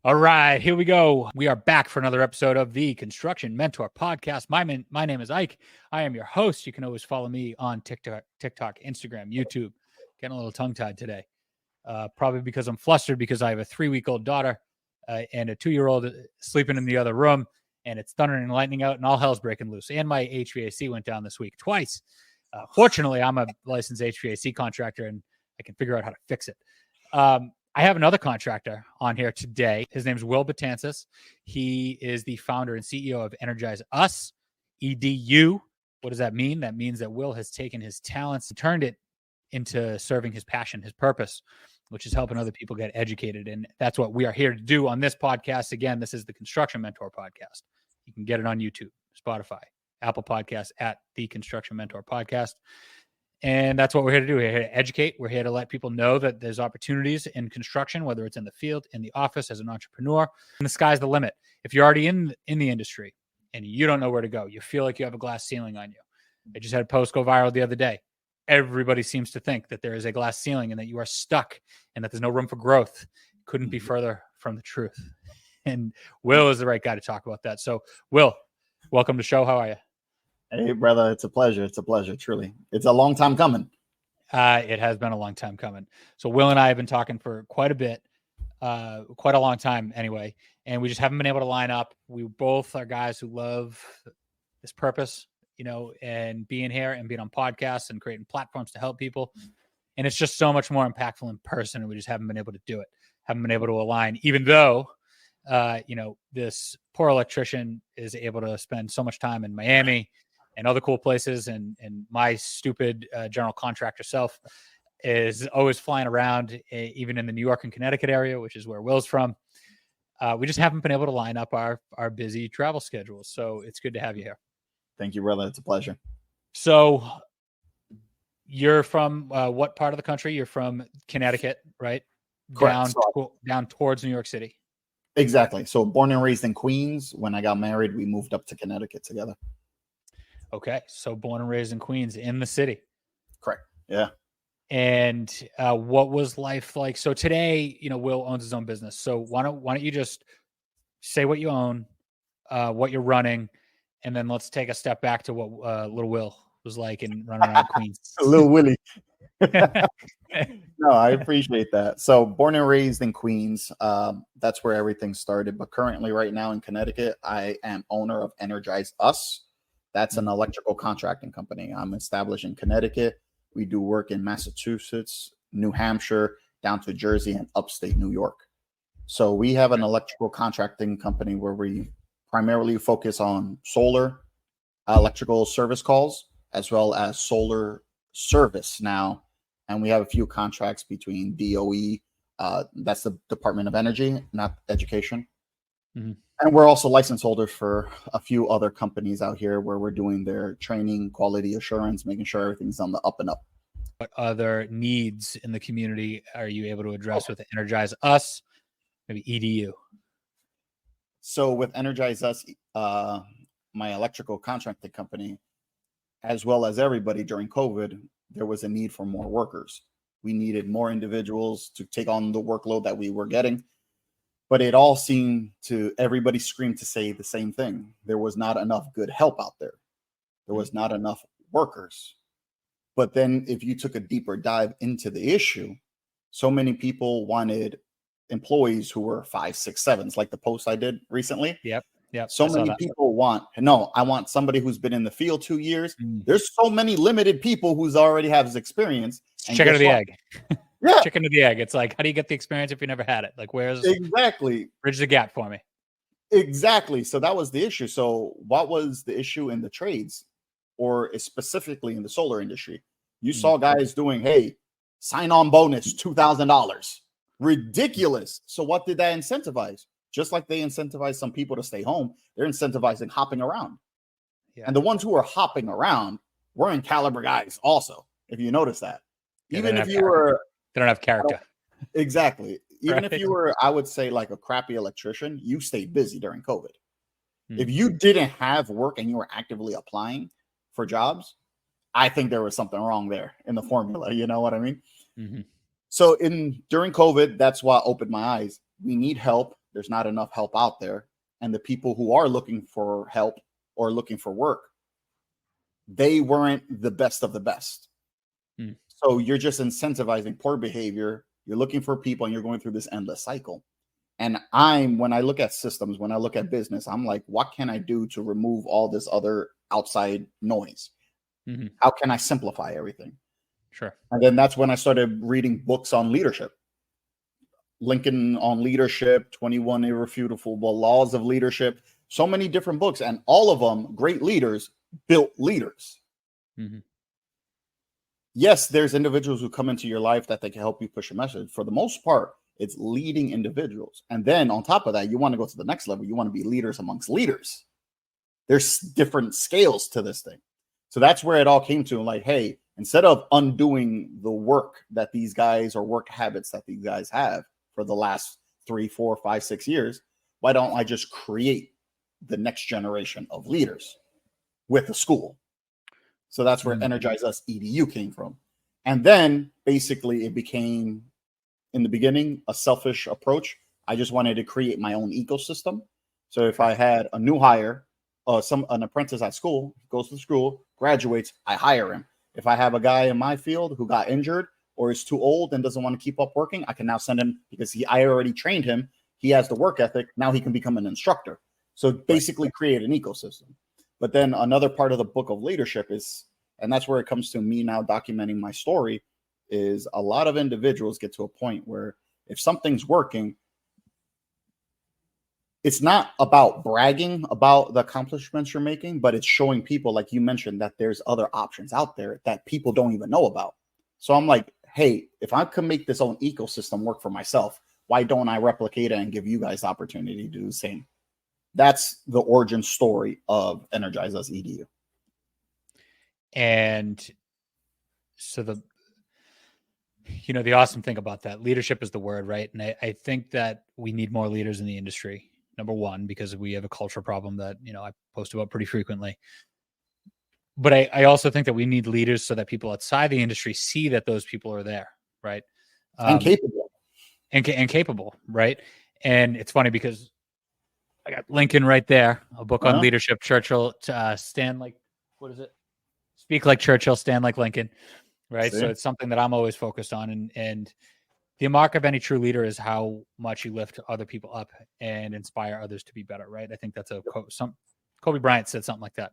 All right, here we go. We are back for another episode of the Construction Mentor Podcast. My name is Ike. I am your host. You can always follow me on TikTok, Instagram, YouTube. Getting a little tongue-tied today. Probably because I'm flustered because I have a 3-week-old daughter and a 2-year-old sleeping in the other room, and it's thundering and lightning out, and all hell's breaking loose. And my HVAC went down this week twice. Fortunately, I'm a licensed HVAC contractor, and I can figure out how to fix it. I have another contractor on here today. His name is Will Betances. He is the founder and CEO of Energize Us EDU. What does that mean? That means that Will has taken his talents and turned it into serving his passion, his purpose, which is helping other people get educated. And that's what we are here to do on this podcast. Again, this is the Construction Mentor Podcast. You can get it on YouTube, Spotify, Apple Podcasts at the Construction Mentor Podcast. And that's what we're here to do. We're here to educate. We're here to let people know that there's opportunities in construction, whether it's in the field, in the office, as an entrepreneur. And the sky's the limit. If you're already in the industry and you don't know where to go, you feel like you have a glass ceiling on you. I just had a post go viral the other day. Everybody seems to think that there is a glass ceiling and that you are stuck and that there's no room for growth. Couldn't be further from the truth. And Will is the right guy to talk about that. So, Will, welcome to the show. How are you? Hey, brother. It's a pleasure. It's a pleasure. Truly. It's a long time coming. It has been a long time coming. So Will and I have been talking for quite a bit, quite a long time anyway, and we just haven't been able to line up. We both are guys who love this purpose, and being here and being on podcasts and creating platforms to help people. And it's just so much more impactful in person, and we just haven't been able to do it. Haven't been able to align, even though, this poor electrician is able to spend so much time in Miami and other cool places. And my stupid general contractor self is always flying around, even in the New York and Connecticut area, which is where Will's from. We just haven't been able to line up our busy travel schedules. So it's good to have you here. Thank you, brother. It's a pleasure. So you're from what part of the country? You're from Connecticut, right? Correct. Down towards New York City. Exactly. So born and raised in Queens. When I got married, we moved up to Connecticut together. Okay. So born and raised in Queens, in the city. Correct. Yeah. And what was life like? So today, Will owns his own business. So why don't you just say what you own, what you're running, and then let's take a step back to what little Will was like and running around Queens. Little Willie. No, I appreciate that. So born and raised in Queens. That's where everything started. But currently right now in Connecticut, I am owner of Energize Us. That's an electrical contracting company. I'm established in Connecticut. We do work in Massachusetts, New Hampshire, down to Jersey and upstate New York. So we have an electrical contracting company where we primarily focus on solar, electrical service calls, as well as solar service now. And we have a few contracts between DOE, that's the Department of Energy, not education. Mm-hmm. And we're also license holders for a few other companies out here where we're doing their training, quality assurance, making sure everything's on the up and up. What other needs in the community are you able to address with Energize Us, maybe EDU? So with Energize Us, my electrical contracting company, as well as everybody during COVID, there was a need for more workers. We needed more individuals to take on the workload that we were getting. But it all seemed to everybody screamed to say the same thing. There was not enough good help out there. There was not enough workers. But then if you took a deeper dive into the issue, so many people wanted employees who were 5, 6, 7s, like the post I did recently. Yep. So many people I want somebody who's been in the field 2 years. There's so many limited people who's already has experience. Chicken or the egg. Yeah. Chicken or the egg. It's like, how do you get the experience if you never had it? Like, exactly bridge the gap for me? Exactly. So that was the issue. So what was the issue in the trades, or specifically in the solar industry? You saw guys doing, hey, sign-on bonus, $2,000. Ridiculous. So what did that incentivize? Just like they incentivize some people to stay home, they're incentivizing hopping around. Yeah. And the ones who are hopping around were in caliber guys also, if you notice that. Yeah, even if you were... They don't have character. Exactly. Even right? If you were, I would say, like a crappy electrician, you stayed busy during COVID. If you didn't have work and you were actively applying for jobs, I think there was something wrong there in the formula. You know what I mean? Mm-hmm. So during COVID, that's what opened my eyes. We need help. there's not enough help out there. And the people who are looking for help or looking for work, they weren't the best of the best. So you're just incentivizing poor behavior. You're looking for people and you're going through this endless cycle. And when I look at systems, when I look at business, I'm like, what can I do to remove all this other outside noise? How can I simplify everything? Sure. And then that's when I started reading books on leadership. Lincoln on Leadership, 21 Irrefutable Laws of Leadership, so many different books, and all of them, great leaders built leaders. Yes, there's individuals who come into your life that they can help you push a message. For the most part, it's leading individuals. And then on top of that, you want to go to the next level. You want to be leaders amongst leaders. There's different scales to this thing. So that's where it all came to, like, hey, instead of undoing the work that these guys or work habits that these guys have for the last 3, 4, 5, 6 years, why don't I just create the next generation of leaders with a school? So that's where Energize Us EDU came from. And then basically it became, in the beginning, a selfish approach. I just wanted to create my own ecosystem. So if I had a new hire, an apprentice at school, goes to school, graduates, I hire him. If I have a guy in my field who got injured or is too old and doesn't want to keep up working, I can now send him, because I already trained him. He has the work ethic. Now he can become an instructor. So basically create an ecosystem. But then another part of the book of leadership is, and that's where it comes to me now documenting my story, is a lot of individuals get to a point where if something's working, it's not about bragging about the accomplishments you're making, but it's showing people, like you mentioned, that there's other options out there that people don't even know about. So I'm like, hey, if I can make this own ecosystem work for myself, why don't I replicate it and give you guys the opportunity to do the same? That's the origin story of Energize Us EDU. And so the awesome thing about that, leadership is the word, right? And I think that we need more leaders in the industry. Number one, because we have a culture problem that, I post about pretty frequently. But I also think that we need leaders so that people outside the industry see that those people are there, right? And capable. And capable, right? And it's funny because I got Lincoln right there, a book on leadership. Churchill, stand like, what is it? Speak like Churchill, stand like Lincoln, right? So it's something that I'm always focused on. And the mark of any true leader is how much you lift other people up and inspire others to be better, right? I think that's Kobe Bryant said something like that.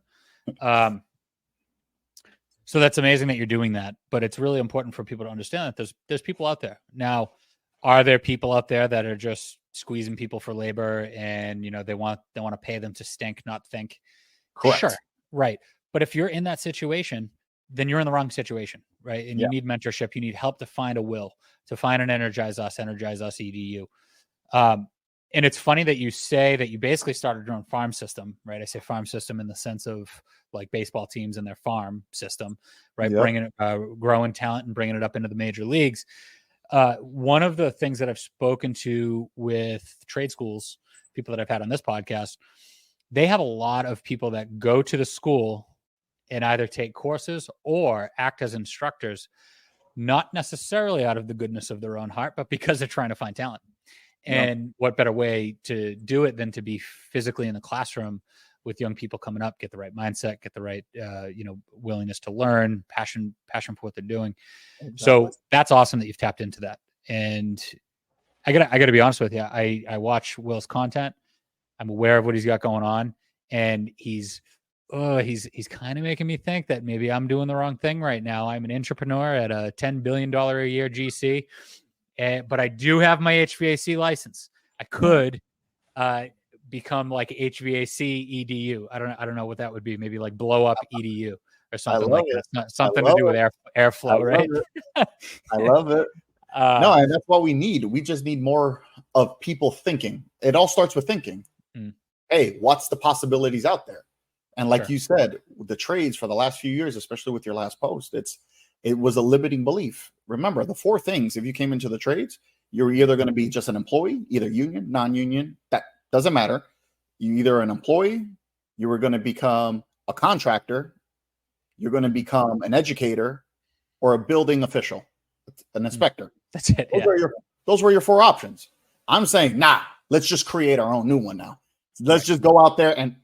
So that's amazing that you're doing that, but it's really important for people to understand that there's people out there. Now, are there people out there that are just squeezing people for labor and, they want to pay them to stink, not think? Correct. Sure. Right. But if you're in that situation, then you're in the wrong situation, right? And you need mentorship. You need help to find a Will, to find an Energize Us EDU. And it's funny that you say that you basically started your own farm system, right? I say farm system in the sense of like baseball teams and their farm system, right? Yep. Bringing growing talent and bringing it up into the major leagues. One of the things that I've spoken to with trade schools, people that I've had on this podcast, they have a lot of people that go to the school and either take courses or act as instructors, not necessarily out of the goodness of their own heart, but because they're trying to find talent. And what better way to do it than to be physically in the classroom with young people coming up, get the right mindset, get the right, willingness to learn, passion for what they're doing. Exactly. So that's awesome that you've tapped into that. And I gotta be honest with you. I watch Will's content. I'm aware of what he's got going on, and he's kind of making me think that maybe I'm doing the wrong thing right now. I'm an entrepreneur at a $10 billion a year GC. But I do have my HVAC license. I could become like HVAC EDU. I don't know what that would be. Maybe like blow up EDU or something like that. It's not something to do with airflow, right? I love it. No, and that's what we need. We just need more of people thinking. It all starts with thinking. Hey, what's the possibilities out there? And like you said, the trades for the last few years, especially with your last post, it was a limiting belief. Remember, the 4 things, if you came into the trades, you're either going to be just an employee, either union, non-union, that doesn't matter. You're either an employee, you were going to become a contractor, you're going to become an educator, or a building official, an inspector. That's it. Those were your 4 options. I'm saying, Let's just create our own new one now. Let's just go out there and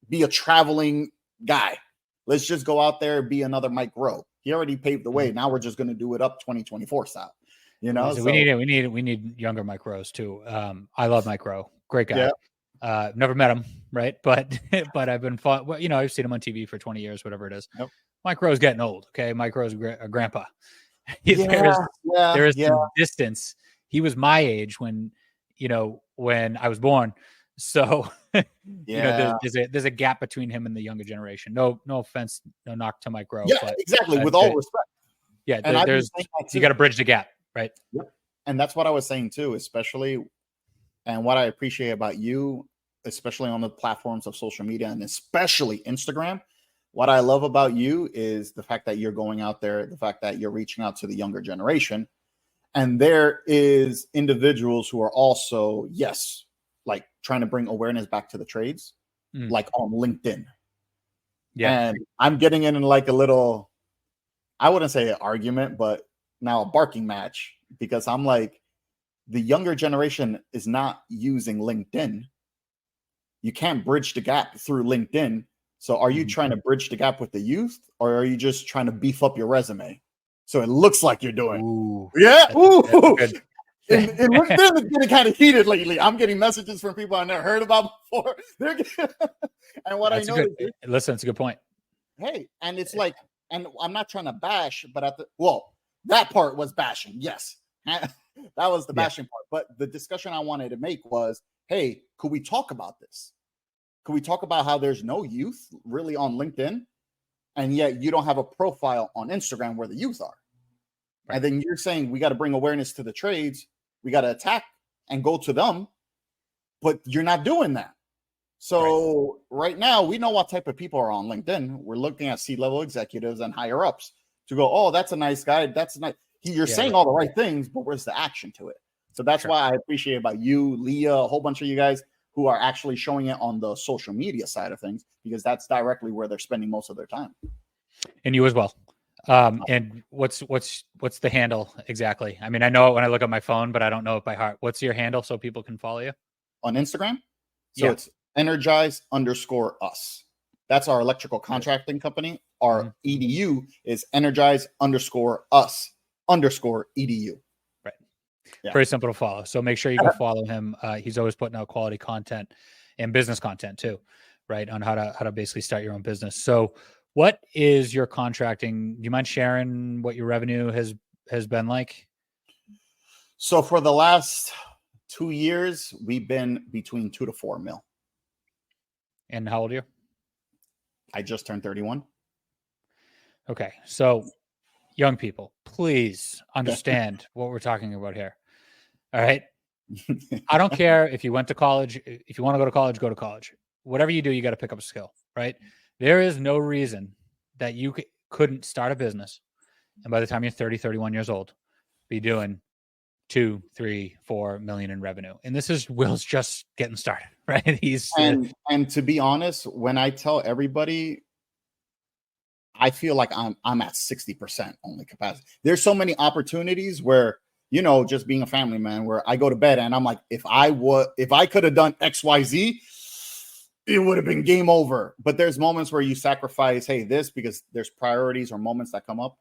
be a traveling guy. Let's just go out there and be another Mike Rowe. He already paved the way. Now we're just going to do it up 2024 style. You know, so we need younger Mike Rowe's too. I love Mike Rowe, great guy. Never met him, right? But I've been fun. Well, you know, I've seen him on TV for 20 years, whatever it is. Yep. Mike Rowe's getting old. Okay, Mike Rowe's a grandpa. There is some distance. He was my age when I was born. So there's a gap between him and the younger generation. No offense, no knock to Mike Rowe. Yeah, but, exactly. With all respect. Yeah, you got to bridge the gap, right? Yep. And that's what I was saying too, especially, and what I appreciate about you, especially on the platforms of social media and especially Instagram. What I love about you is the fact that you're going out there, the fact that you're reaching out to the younger generation. And there is individuals who are also, like trying to bring awareness back to the trades, like on LinkedIn. Yeah. And I'm getting in like a little, I wouldn't say an argument, but now a barking match, because I'm like, the younger generation is not using LinkedIn. You can't bridge the gap through LinkedIn. So are you trying to bridge the gap with the youth, or are you just trying to beef up your resume so it looks like you're doing? Ooh, yeah. Ooh. And LinkedIn is getting kind of heated lately. I'm getting messages from people I never heard about before. And what I know is, listen, it's a good point. Hey, and it's like, and I'm not trying to bash, but that part was bashing. Yes, that was the bashing part. But the discussion I wanted to make was, hey, could we talk about this? Could we talk about how there's no youth really on LinkedIn, and yet you don't have a profile on Instagram where the youth are? Right. And then you're saying we got to bring awareness to the trades. We got to attack and go to them, but you're not doing that. So right now, we know what type of people are on LinkedIn. We're looking at C-level executives and higher ups to go, oh, that's a nice guy. That's nice. You're saying all the right things, but where's the action to it? So that's why I appreciate about you, Leah, a whole bunch of you guys who are actually showing it on the social media side of things, because that's directly where they're spending most of their time. And you as well. And what's the handle exactly? I mean, I know it when I look at my phone, but I don't know it by heart. What's your handle so people can follow you on Instagram? So it's Energize_us. That's our electrical contracting company. Our EDU is Energize_us_EDU. Right. Yeah. Very simple to follow. So make sure you go follow him. He's always putting out quality content and business content too, right? On how to basically start your own business. So what is your contracting? Do you mind sharing what your revenue has been like? So for the last 2 years, we've been between 2 to 4 mil. And how old are you? I just turned 31. Okay. So young people, please understand what we're talking about here. All right. I don't care if you went to college. If you want to go to college, go to college. Whatever you do, you got to pick up a skill, right? There is no reason that you couldn't start a business, and by the time you're 30, 31 years old, be doing 2, 3, 4 million in revenue. And this is Will's just getting started, right? And to be honest, when I tell everybody, I feel like I'm at 60% only capacity. There's so many opportunities where, just being a family man, where I go to bed and I'm like, if I could have done XYZ, it would have been game over. But there's moments where you sacrifice, because there's priorities or moments that come up.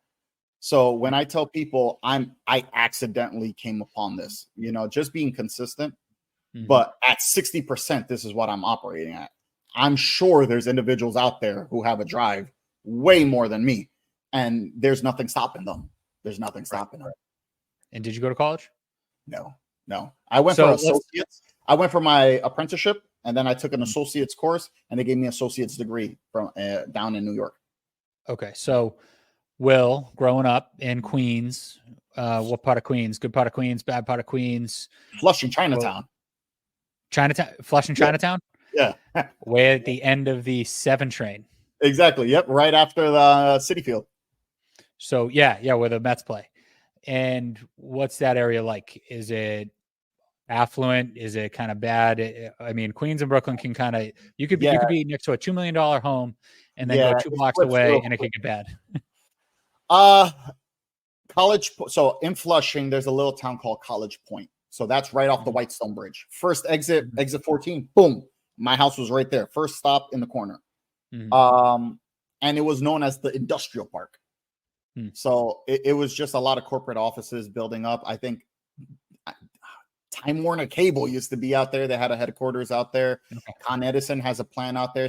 So when I tell people I accidentally came upon this, just being consistent, but at 60%, this is what I'm operating at. I'm sure there's individuals out there who have a drive way more than me, and there's nothing stopping them. There's nothing stopping them. And did you go to college? No. I went for associates. I went for my apprenticeship, and then I took an associate's course, and they gave me an associate's degree from down in New York. Okay. So Will, growing up in Queens, what part of Queens? Good part of Queens, bad part of Queens? Flushing, Chinatown. Flushing, Chinatown? Yeah. Way at the end of the 7 train. Exactly. Yep. Right after the City Field. So yeah, where the Mets play. And what's that area like? Is it affluent? Is it kind of bad? I mean, Queens and Brooklyn can kind of, you could be next to a $2 million home and then go 2 blocks away and it could get bad. College. So in Flushing, there's a little town called College Point. So that's right off the Whitestone Bridge. First exit, exit 14, boom. My house was right there. First stop in the corner. And it was known as the industrial park. So it was just a lot of corporate offices building up. I think Time Warner Cable used to be out there. They had a headquarters out there. Con Edison has a plant out there.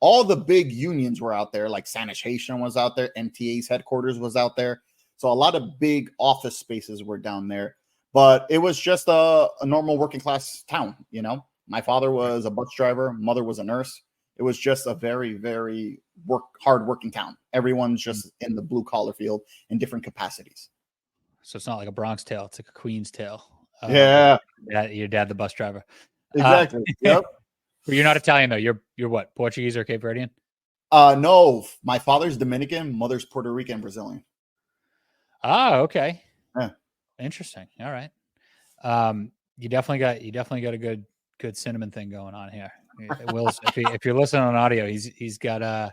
All the big unions were out there. Like sanitation was out there. MTA's headquarters was out there. So a lot of big office spaces were down there. But it was just a normal working class town, you know. My father was a bus driver. Mother was a nurse. It was just a very, very hard working town. Everyone's just in the blue collar field in different capacities. So it's not like a Bronx tale. It's like a Queens tale. Yeah. Your dad, the bus driver. Exactly. Yep. You're not Italian though. You're what? Portuguese or Cape Verdean? No. My father's Dominican. Mother's Puerto Rican, Brazilian. Ah, okay. Yeah. Interesting. All right. You definitely got a good cinnamon thing going on here. Will's, if you're listening on audio, he's got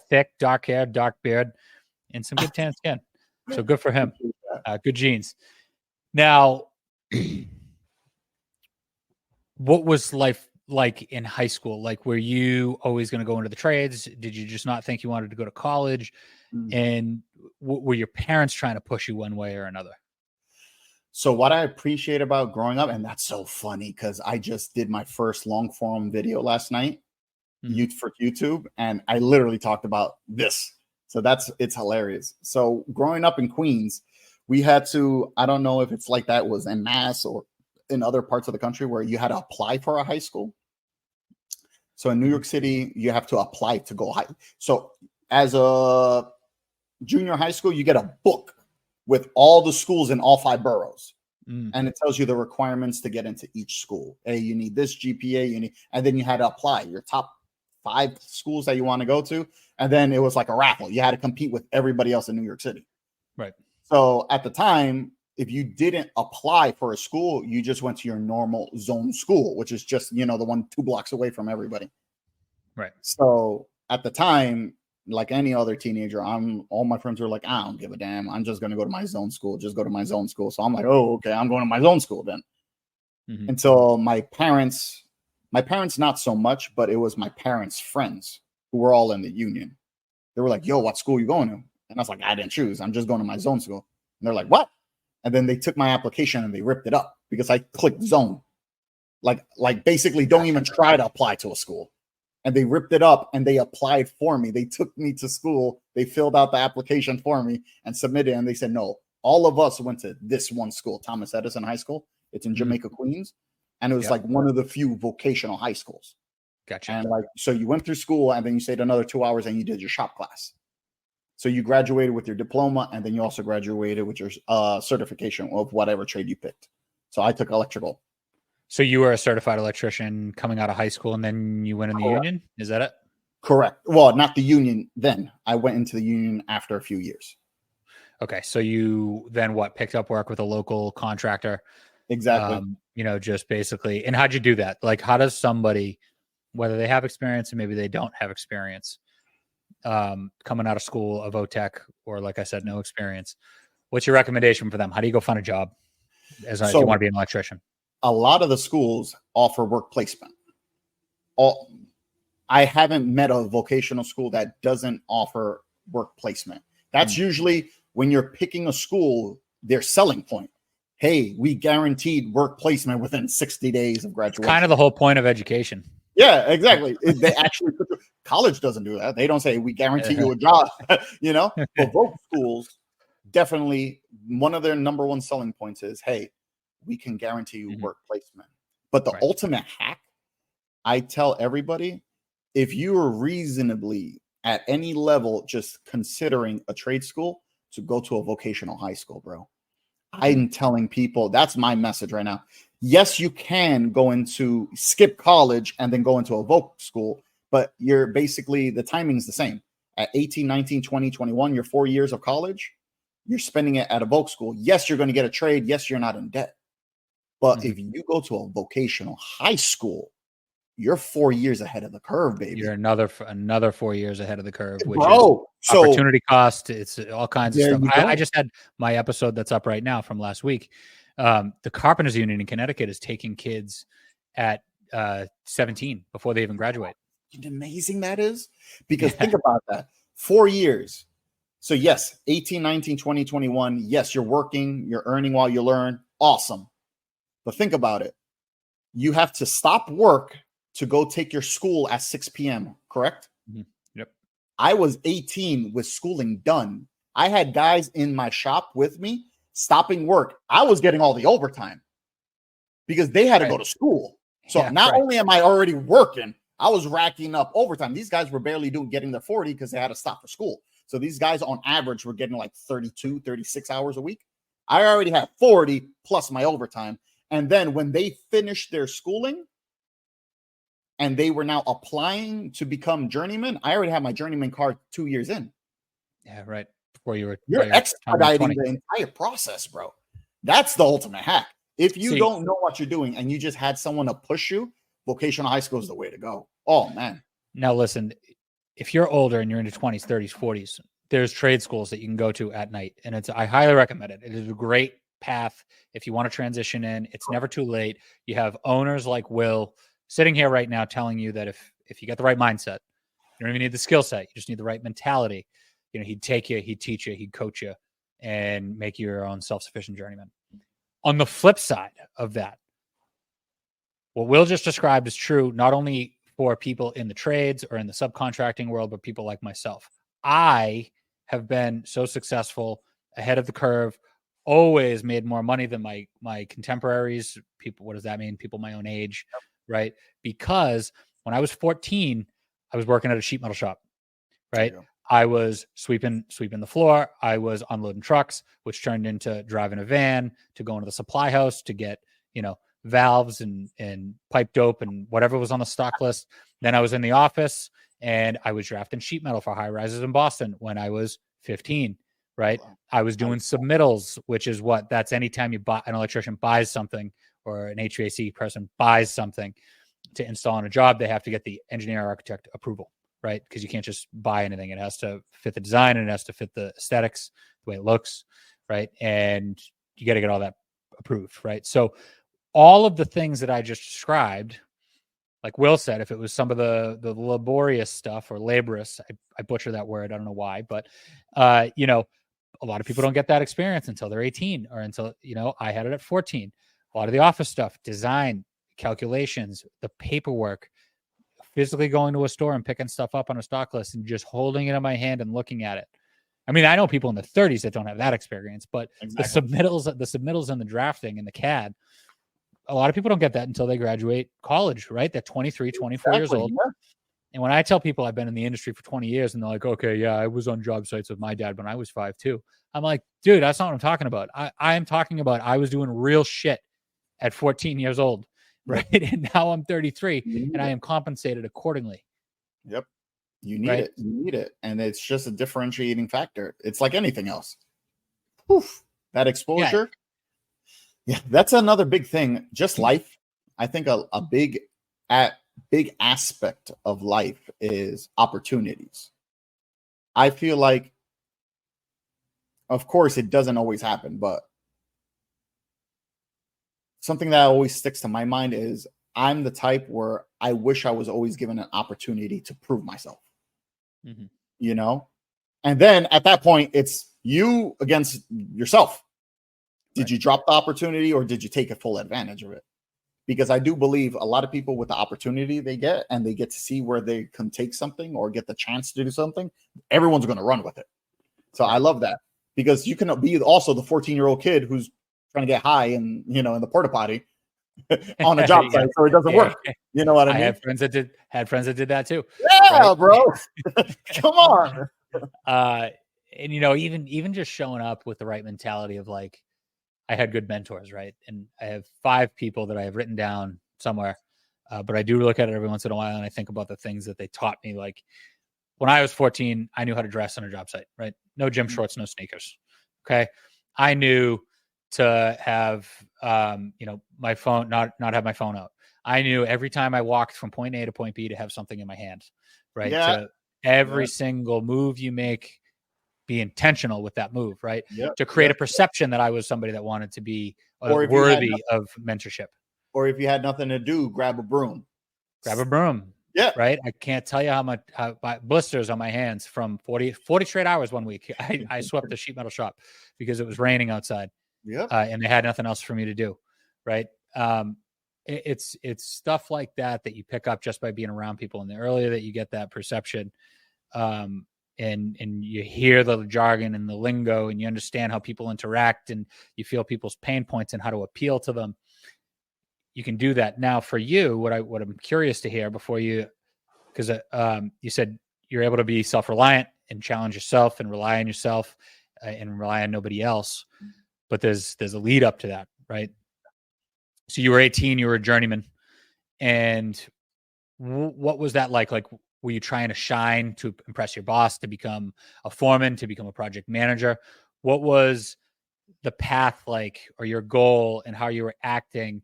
thick, dark hair, dark beard, and some good tan skin. So good for him. Good genes. Now, what was life like in high school? Like, were you always going to go into the trades? Did you just not think you wanted to go to college? And were your parents trying to push you one way or another? So what I appreciate about growing up, and that's so funny because I just did my first long form video last night for YouTube, and I literally talked about this. So it's hilarious. So growing up in Queens, we had to, I don't know if it's like that was in Mass or in other parts of the country where you had to apply for a high school. So in New York City, you have to apply to go high. So as a junior high school, you get a book with all the schools in all 5 boroughs. And it tells you the requirements to get into each school. Hey, you need this GPA, and then you had to apply your top 5 schools that you want to go to. And then it was like a raffle. You had to compete with everybody else in New York City. Right. So at the time, if you didn't apply for a school, you just went to your normal zone school, which is just, the one 2 blocks away from everybody. Right. So at the time, like any other teenager, all my friends were like, I don't give a damn. I'm just going to go to my zone school. Just go to my zone school. So I'm like, oh, okay, I'm going to my zone school then. Until my parents, not so much, but it was my parents' friends who were all in the union. They were like, yo, what school you going to? And I was like, I didn't choose. I'm just going to my zone school. And they're like, what? And then they took my application and they ripped it up because I clicked zone. Like basically don't even try to apply to a school. And they ripped it up and they applied for me. They took me to school. They filled out the application for me and submitted. And they said, no, all of us went to this one school, Thomas Edison High School. It's in Jamaica, Queens. And it was like one of the few vocational high schools. Gotcha. And so you went through school and then you stayed another 2 hours and you did your shop class. So you graduated with your diploma and then you also graduated with your certification of whatever trade you picked. So I took electrical. So you were a certified electrician coming out of high school and then you went in the union? Is that it? Correct. Well, not the union then. I went into the union after a few years. Okay. So you then picked up work with a local contractor? Exactly. Just basically. And how'd you do that? Like, how does somebody, whether they have experience and maybe they don't have experience, coming out of school, a VOTech, or like I said, no experience, what's your recommendation for them? How do you go find a job if you want to be an electrician? A lot of the schools offer work placement. I haven't met a vocational school that doesn't offer work placement. That's usually when you're picking a school, their selling point. Hey, we guaranteed work placement within 60 days of graduation. It's kind of the whole point of education. Yeah, exactly. They actually college doesn't do that. They don't say we guarantee you a job, But both schools definitely, one of their number one selling points is, hey, we can guarantee you work placement. But the ultimate hack, I tell everybody, if you are reasonably at any level just considering a trade school, to go to a vocational high school, bro. I'm telling people, that's my message right now. Yes, you can skip college and then go into a voc school, but you're basically, the timing is the same. At 18, 19, 20, 21, your 4 years of college, you're spending it at a voc school. Yes, you're going to get a trade. Yes, you're not in debt. But if you go to a vocational high school, you're 4 years ahead of the curve, baby. You're another 4 years ahead of the curve, which is opportunity cost. It's all kinds of stuff. I just had my episode that's up right now from last week The Carpenters Union in Connecticut is taking kids at 17 before they even graduate. How amazing that is? Because think about that. 4 years. So yes, 18, 19, 20, 21. Yes, you're working, you're earning while you learn. Awesome. But think about it. You have to stop work to go take your school at 6 p.m., correct? Mm-hmm. Yep. I was 18 with schooling done. I had guys in my shop with me stopping work. I was getting all the overtime because they had to go to school. So not only am I already working, I was racking up overtime. These guys were barely getting their 40 because they had to stop for school. So these guys on average were getting like 32, 36 hours a week. I already had 40 plus my overtime. And then when they finished their schooling and they were now applying to become journeyman, I already had my journeyman card 2 years in. Yeah, right. Before you're expediting the entire process, bro. That's the ultimate hack. If you don't know what you're doing and you just had someone to push you, vocational high school is the way to go. Oh, man. Now, listen, if you're older and you're in your 20s, 30s, 40s, there's trade schools that you can go to at night. And I highly recommend it. It is a great path if you want to transition in. It's never too late. You have owners like Will sitting here right now telling you that if you get the right mindset, you don't even need the skill set. You just need the right mentality. You know, he'd take you, he'd teach you, he'd coach you, and make you your own self-sufficient journeyman. On the flip side of that, what Will just described is true not only for people in the trades or in the subcontracting world, but people like myself. I have been so successful, ahead of the curve, always made more money than my contemporaries. People, what does that mean? People my own age, right? Because when I was 14, I was working at a sheet metal shop, right? I was sweeping the floor. I was unloading trucks, which turned into driving a van to go into the supply house to get, valves and pipe dope and whatever was on the stock list. Then I was in the office and I was drafting sheet metal for high rises in Boston when I was 15, right? I was doing submittals, which is that's anytime an electrician buys something or an HVAC person buys something to install on a job, they have to get the engineer architect approval, right? Because you can't just buy anything. It has to fit the design and it has to fit the aesthetics, the way it looks, right? And you got to get all that approved, right? So all of the things that I just described, like Will said, if it was some of the laborious stuff or laborious, I butcher that word. I don't know why, but, a lot of people don't get that experience until they're 18 or until, I had it at 14. A lot of the office stuff, design, calculations, the paperwork, physically going to a store and picking stuff up on a stock list and just holding it in my hand and looking at it. I mean, I know people in the 30s that don't have that experience, but the submittals and the drafting and the CAD, a lot of people don't get that until they graduate college, right? They're 23, 24 years old. Yeah. And when I tell people I've been in the industry for 20 years and they're like, okay, yeah, I was on job sites with my dad when I was 5 too. I'm like, dude, that's not what I'm talking about. I am talking about I was doing real shit at 14 years old, right? And now I'm 33 and I am compensated accordingly. Yep. You need it. You need it. And it's just a differentiating factor. It's like anything else. Oof. That exposure. Yeah, that's another big thing. Just life. I think a big aspect of life is opportunities. I feel like, of course, it doesn't always happen, but something that always sticks to my mind is I'm the type where I wish I was always given an opportunity to prove myself. Mm-hmm. And then at that point, it's you against yourself. Did you drop the opportunity or did you take a full advantage of it? Because I do believe a lot of people with the opportunity they get and they get to see where they can take something or get the chance to do something, everyone's going to run with it. So I love that because you can be also the 14-year-old kid who's trying to get high and, in the porta potty on a job site so it doesn't work. You know what I mean? I had friends that did that too. Yeah, right? Bro. Come on. And even just showing up with the right mentality of like, I had good mentors, right? And I have 5 people that I have written down somewhere, but I do look at it every once in a while and I think about the things that they taught me. Like when I was 14, I knew how to dress on a job site, right? No gym shorts, no sneakers. Okay. I knew to have, my phone, not have my phone out. I knew every time I walked from point A to point B to have something in my hand, right? Yeah. To every single move you make, be intentional with that move, right? Yep. To create a perception that I was somebody that wanted to be Or if you had worthy of mentorship. Or if you had nothing to do, grab a broom. Grab a broom. Yeah. Right. I can't tell you how much blisters on my hands from 40 straight hours one week. I swept the sheet metal shop because it was raining outside. Yeah. And they had nothing else for me to do. Right. It's stuff like that you pick up just by being around people. And the earlier that you get that perception, and you hear the jargon and the lingo, and you understand how people interact, and you feel people's pain points and how to appeal to them, you can do that. Now for you, what I'm curious to hear before you, because you said you're able to be self-reliant and challenge yourself and rely on yourself and rely on nobody else. But there's a lead up to that, right? So you were 18, you were a journeyman. And what was that like? Like, were you trying to shine to impress your boss, to become a foreman, to become a project manager? What was the path like, or your goal, and how you were acting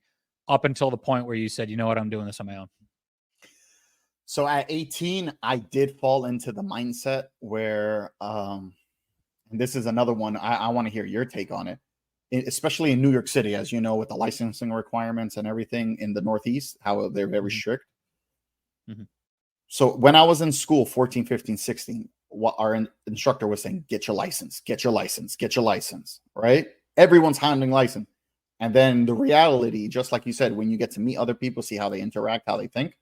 up until the point where you said, you know what, I'm doing this on my own? So at 18, I did fall into the mindset where, and this is another one, I want to hear your take on it, especially in New York City, as you know, with the licensing requirements and everything in the Northeast, how they're very strict. Mm-hmm. So when I was in school, 14, 15, 16, what our instructor was saying, get your license, get your license, get your license, right? Everyone's handling license. And then the reality, just like you said, when you get to meet other people, see how they interact, how they think,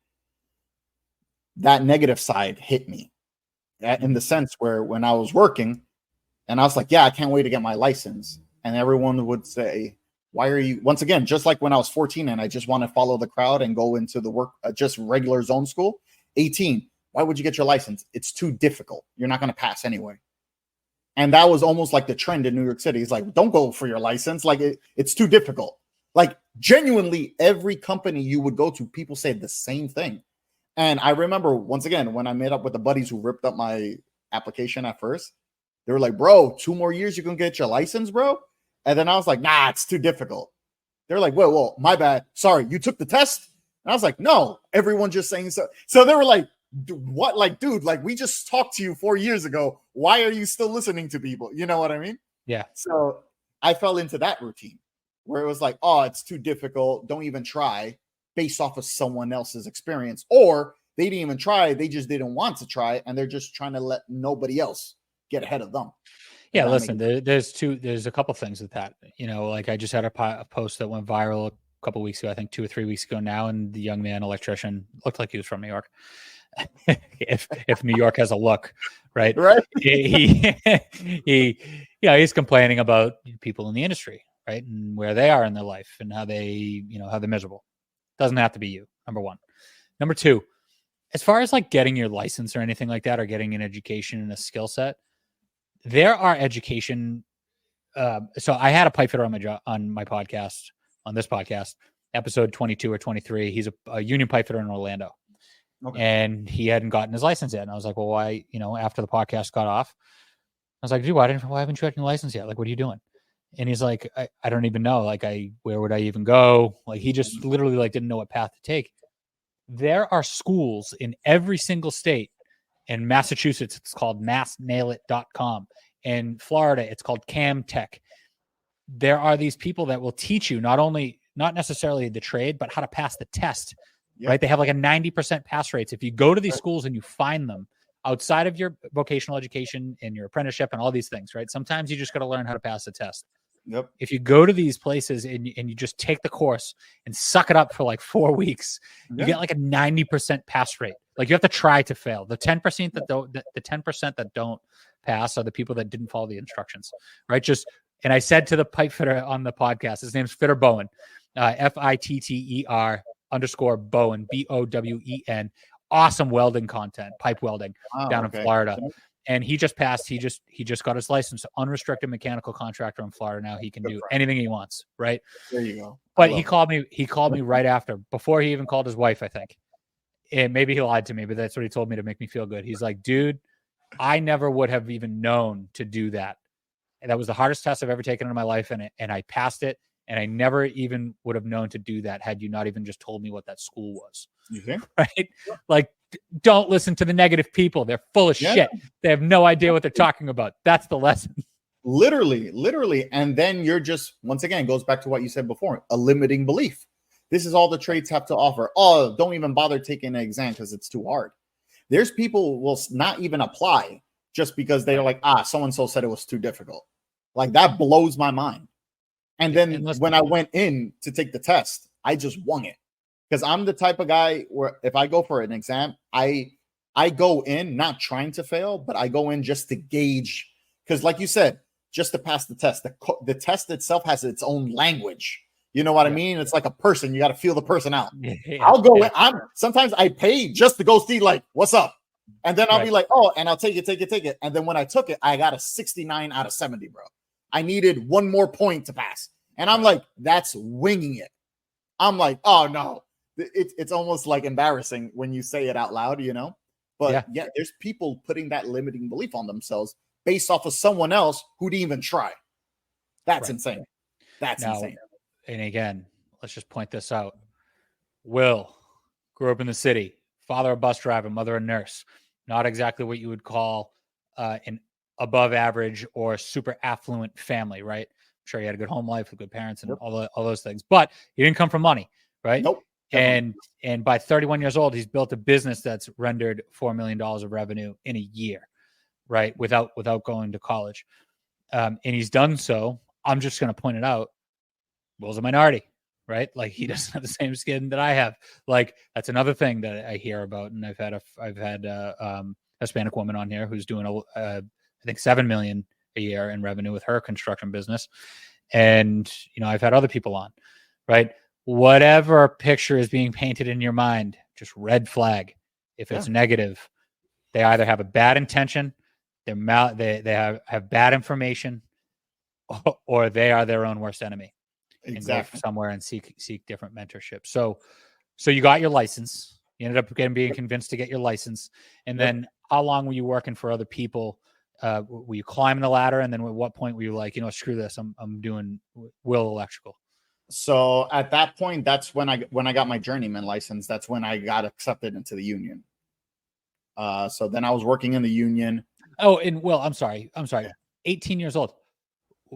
that negative side hit me in the sense where when I was working and I was like, yeah, I can't wait to get my license. And everyone would say, why are you, once again, just like when I was 14 and I just want to follow the crowd and go into the work, just regular zone school, 18, why would you get your license? It's too difficult. You're not going to pass anyway. And that was almost like the trend in New York City. It's like, don't go for your license. Like it's too difficult. Like genuinely every company you would go to, people said the same thing. And I remember once again, when I met up with the buddies who ripped up my application at first, they were like, bro, 2 more years, you can get your license, bro. And then I was like, nah, it's too difficult. They're like, whoa, my bad. Sorry, you took the test? And I was like, no, everyone's just saying so. So they were like, what? Like, dude, like we just talked to you 4 years ago. Why are you still listening to people? You know what I mean? Yeah. So I fell into that routine where it was like, oh, it's too difficult. Don't even try, based off of someone else's experience. Or they didn't even try. They just didn't want to try. And they're just trying to let nobody else get ahead of them. Yeah, listen, there's a couple things with that. You know, like I just had a post that went viral a couple weeks ago, I think 2 or 3 weeks ago now, and the young man electrician looked like he was from New York. if New York has a look, right? Right. He's complaining about people in the industry, right, and where they are in their life and how they, how they're miserable. Doesn't have to be you. Number one. Number two, as far as like getting your license or anything like that, or getting an education and a skill set, there are education. So I had a pipe fitter on my podcast, on this podcast, episode 22 or 23. He's a union pipe fitter in Orlando. Okay. And he hadn't gotten his license yet. And I was like, well, why, after the podcast got off, I was like, dude, why haven't you had your license yet? Like, what are you doing? And he's like, I don't even know. Like, where would I even go? Like, he just literally like didn't know what path to take. There are schools in every single state. In Massachusetts, it's called massnailit.com. In Florida, it's called CamTech. There are these people that will teach you not necessarily the trade, but how to pass the test. Yep. Right? They have like a 90% pass rates. If you go to these schools and you find them outside of your vocational education and your apprenticeship and all these things, right? Sometimes you just got to learn how to pass the test. Yep. If you go to these places and you just take the course and suck it up for like 4 weeks, you get like a 90% pass rate. Like you have to try to fail. The 10% that don't pass are the people that didn't follow the instructions, right? And I said to the pipe fitter on the podcast, his name's Fitter Bowen, FITTER _ Bowen, BOWEN. Awesome welding content, pipe welding down in Florida. And he just passed. He just got his license, unrestricted mechanical contractor in Florida. Now he can do anything he wants, right? There you go. But he called me right after, before he even called his wife, I think. And maybe he lied to me, but that's what he told me to make me feel good. He's like, dude, I never would have even known to do that. And that was the hardest test I've ever taken in my life. And I passed it. And I never even would have known to do that had you not even just told me what that school was. You think? Right? Like, don't listen to the negative people. They're full of shit. They have no idea what they're talking about. That's the lesson. Literally. And then you're just, once again, goes back to what you said before, a limiting belief. This is all the trades have to offer. Oh, don't even bother taking an exam because it's too hard. There's people who will not even apply just because they're like, so-and-so said it was too difficult. Like, that blows my mind. And then when I went in to take the test, I just won it. Because I'm the type of guy where if I go for an exam, I go in not trying to fail, but I go in just to gauge. Because like you said, just to pass the test. The test itself has its own language. You know what I mean? It's like a person. You got to feel the person out. I'll go in. Sometimes I pay just to go see, like, what's up? And then I'll be like, oh, and I'll take it. And then when I took it, I got a 69 out of 70, bro. I needed one more point to pass. And I'm like, that's winging it. I'm like, oh, no. It's almost like embarrassing when you say it out loud, you know? But yeah, there's people putting that limiting belief on themselves based off of someone else who didn't even try. That's insane. That's insane. And again, let's just point this out. Will grew up in the city, father a bus driver, mother a nurse. Not exactly what you would call an above average or super affluent family, right? I'm sure he had a good home life with good parents and all those things, but he didn't come from money, right? Nope. And by 31 years old, he's built a business that's rendered $4 million of revenue in a year, right? Without going to college. And he's done so. I'm just going to point it out. Will's a minority, right? Like, he doesn't have the same skin that I have. Like, that's another thing that I hear about. And I've had a Hispanic woman on here who's doing I think 7 million a year in revenue with her construction business. And, I've had other people on, right? Whatever picture is being painted in your mind, just red flag. If it's negative, they either have a bad intention, they have bad information, or they are their own worst enemy. Exactly. And go somewhere and seek different mentorship. So you got your license. You ended up being convinced to get your license. And then how long were you working for other people? Were you climbing the ladder? And then at what point were you like, screw this, I'm doing Will Electrical? So at that point, that's when I got my journeyman license. That's when I got accepted into the union. So then I was working in the union. Oh, and Will, I'm sorry. 18 years old.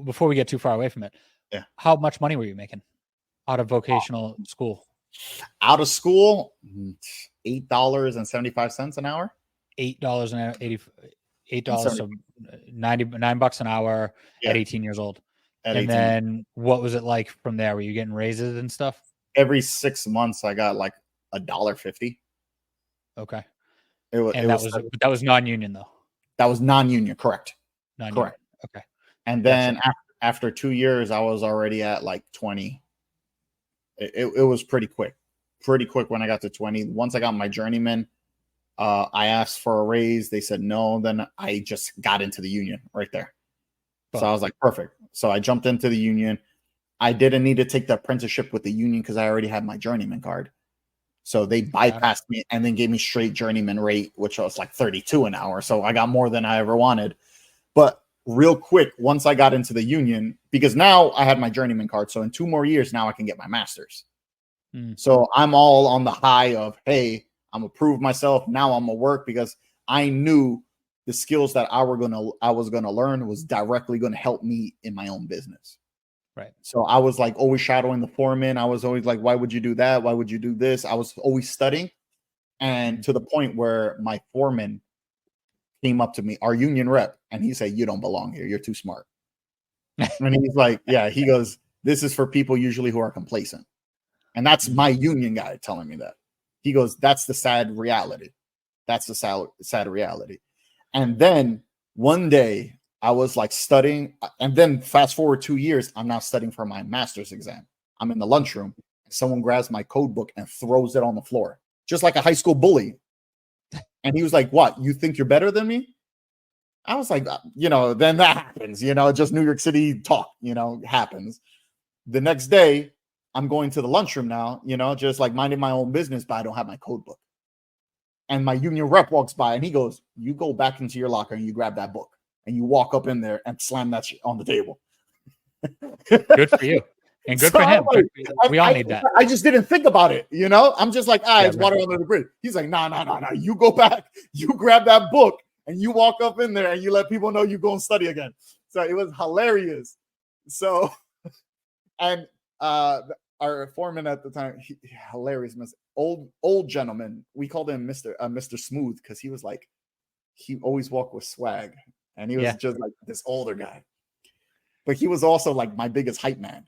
Before we get too far away from it. Yeah. How much money were you making out of vocational school? Out of school, $8.75 an hour. $8 an hour, $8, so $99 an hour at 18 years old. And then what was it like from there? Were you getting raises and stuff? Every 6 months, I got like $1.50. Okay. That was non-union though. That was non-union, correct? Non-union. Correct. Okay. And then after 2 years, I was already at like 20. It was pretty quick when I got to 20. Once I got my journeyman, I asked for a raise. They said no. Then I just got into the union right there. So I was like, perfect. So I jumped into the union. I didn't need to take the apprenticeship with the union because I already had my journeyman card. So they bypassed me and then gave me straight journeyman rate, which was like 32 an hour. So I got more than I ever wanted. But real quick, once I got into the union, because now I had my journeyman card. So in 2 more years, now I can get my master's. So I'm all on the high of, hey, I'm gonna prove myself. Now I'm gonna work because I knew the skills that I was gonna learn was directly gonna help me in my own business. Right. So I was like always shadowing the foreman. I was always like, why would you do that? Why would you do this? I was always studying. And to the point where my foreman came up to me, our union rep, and he said, you don't belong here. You're too smart. And he's like, yeah, he goes, this is for people usually who are complacent. And that's my union guy telling me that. He goes, that's the sad reality. That's the sad reality. And then one day I was like studying, and then fast forward 2 years, I'm now studying for my master's exam. I'm in the lunchroom. Someone grabs my code book and throws it on the floor, just like a high school bully. And he was like, what, you think you're better than me? I was like, then that happens, just New York City talk, happens. The next day, I'm going to the lunchroom now, just like minding my own business, but I don't have my code book. And my union rep walks by and he goes, you go back into your locker and you grab that book and you walk up in there and slam that shit on the table. Good for you. And good for him. Like, we all need that. I just didn't think about it. I'm just like, it's water under the bridge. He's like, no. You go back, you grab that book and you walk up in there and you let people know you go and study again. So it was hilarious. So, and our foreman at the time, hilarious, old gentleman. We called him Mr. Smooth because he was like, he always walked with swag, and he was just like this older guy. But he was also like my biggest hype man.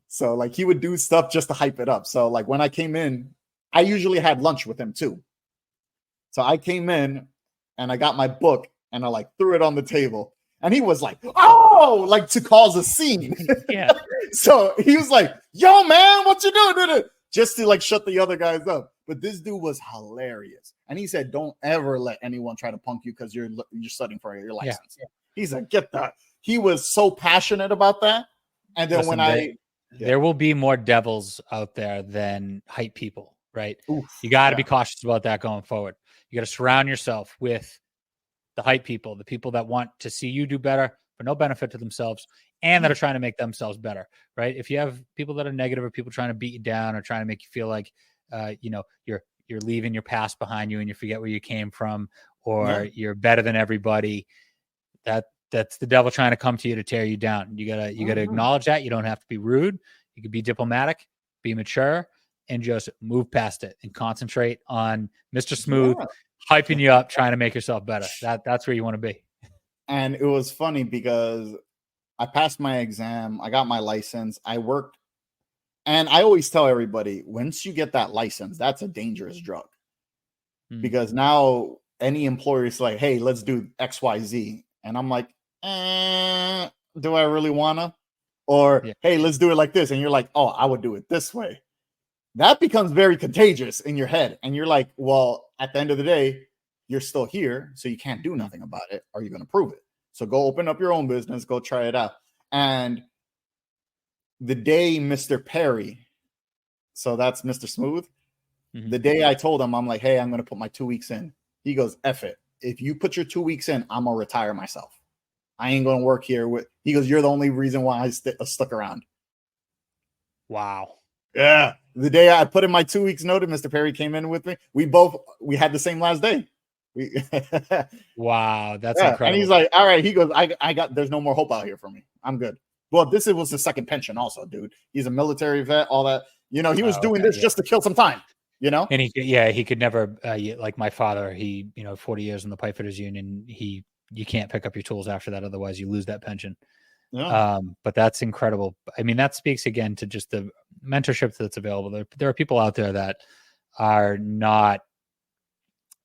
So like he would do stuff just to hype it up. So like when I came in, I usually had lunch with him too. So I came in and I got my book and I like threw it on the table. And he was like, oh, like to cause a scene. Yeah. So he was like, yo, man, what you doing? Just to like shut the other guys up. But this dude was hilarious. And he said, don't ever let anyone try to punk you because you're studying for your license. Yeah. He's like, get that. He was so passionate about that. And then there will be more devils out there than hype people, right? Oof, you got to be cautious about that going forward. You got to surround yourself with the hype people, the people that want to see you do better for no benefit to themselves and that are trying to make themselves better, right? If you have people that are negative or people trying to beat you down or trying to make you feel like, you're leaving your past behind you and you forget where you came from, or you're better than everybody, that's the devil trying to come to you to tear you down. You gotta acknowledge that. You don't have to be rude. You can be diplomatic, be mature, and just move past it and concentrate on Mr. Smooth hyping you up, trying to make yourself better. That's where you want to be. And it was funny because I passed my exam. I got my license. I worked. And I always tell everybody, once you get that license, that's a dangerous drug. Because now any employer is like, hey, let's do XYZ. And I'm like, do I really want to? Or, hey, let's do it like this. And you're like, oh, I would do it this way. That becomes very contagious in your head. And you're like, well, at the end of the day, you're still here. So you can't do nothing about it. Are you going to prove it? So go open up your own business. Go try it out. And the day Mr. Perry, so that's Mr. Smooth, the day I told him, I'm like, hey, I'm going to put my 2 weeks in. He goes, F it. If you put your 2 weeks in, I'm going to retire myself. I ain't going to work here. He goes, you're the only reason why I stuck around. Wow. Yeah. The day I put in my 2 weeks notice, Mr. Perry came in with me. We had the same last day. Wow. That's incredible. And he's like, all right. He goes, there's no more hope out here for me. I'm good. Well, this was his second pension also, dude. He's a military vet, all that. He was doing this just to kill some time, And he could never, like my father, 40 years in the pipefitters union, you can't pick up your tools after that. Otherwise you lose that pension. Yeah. But that's incredible. I mean, that speaks again to just the mentorship that's available. There are people out there that are not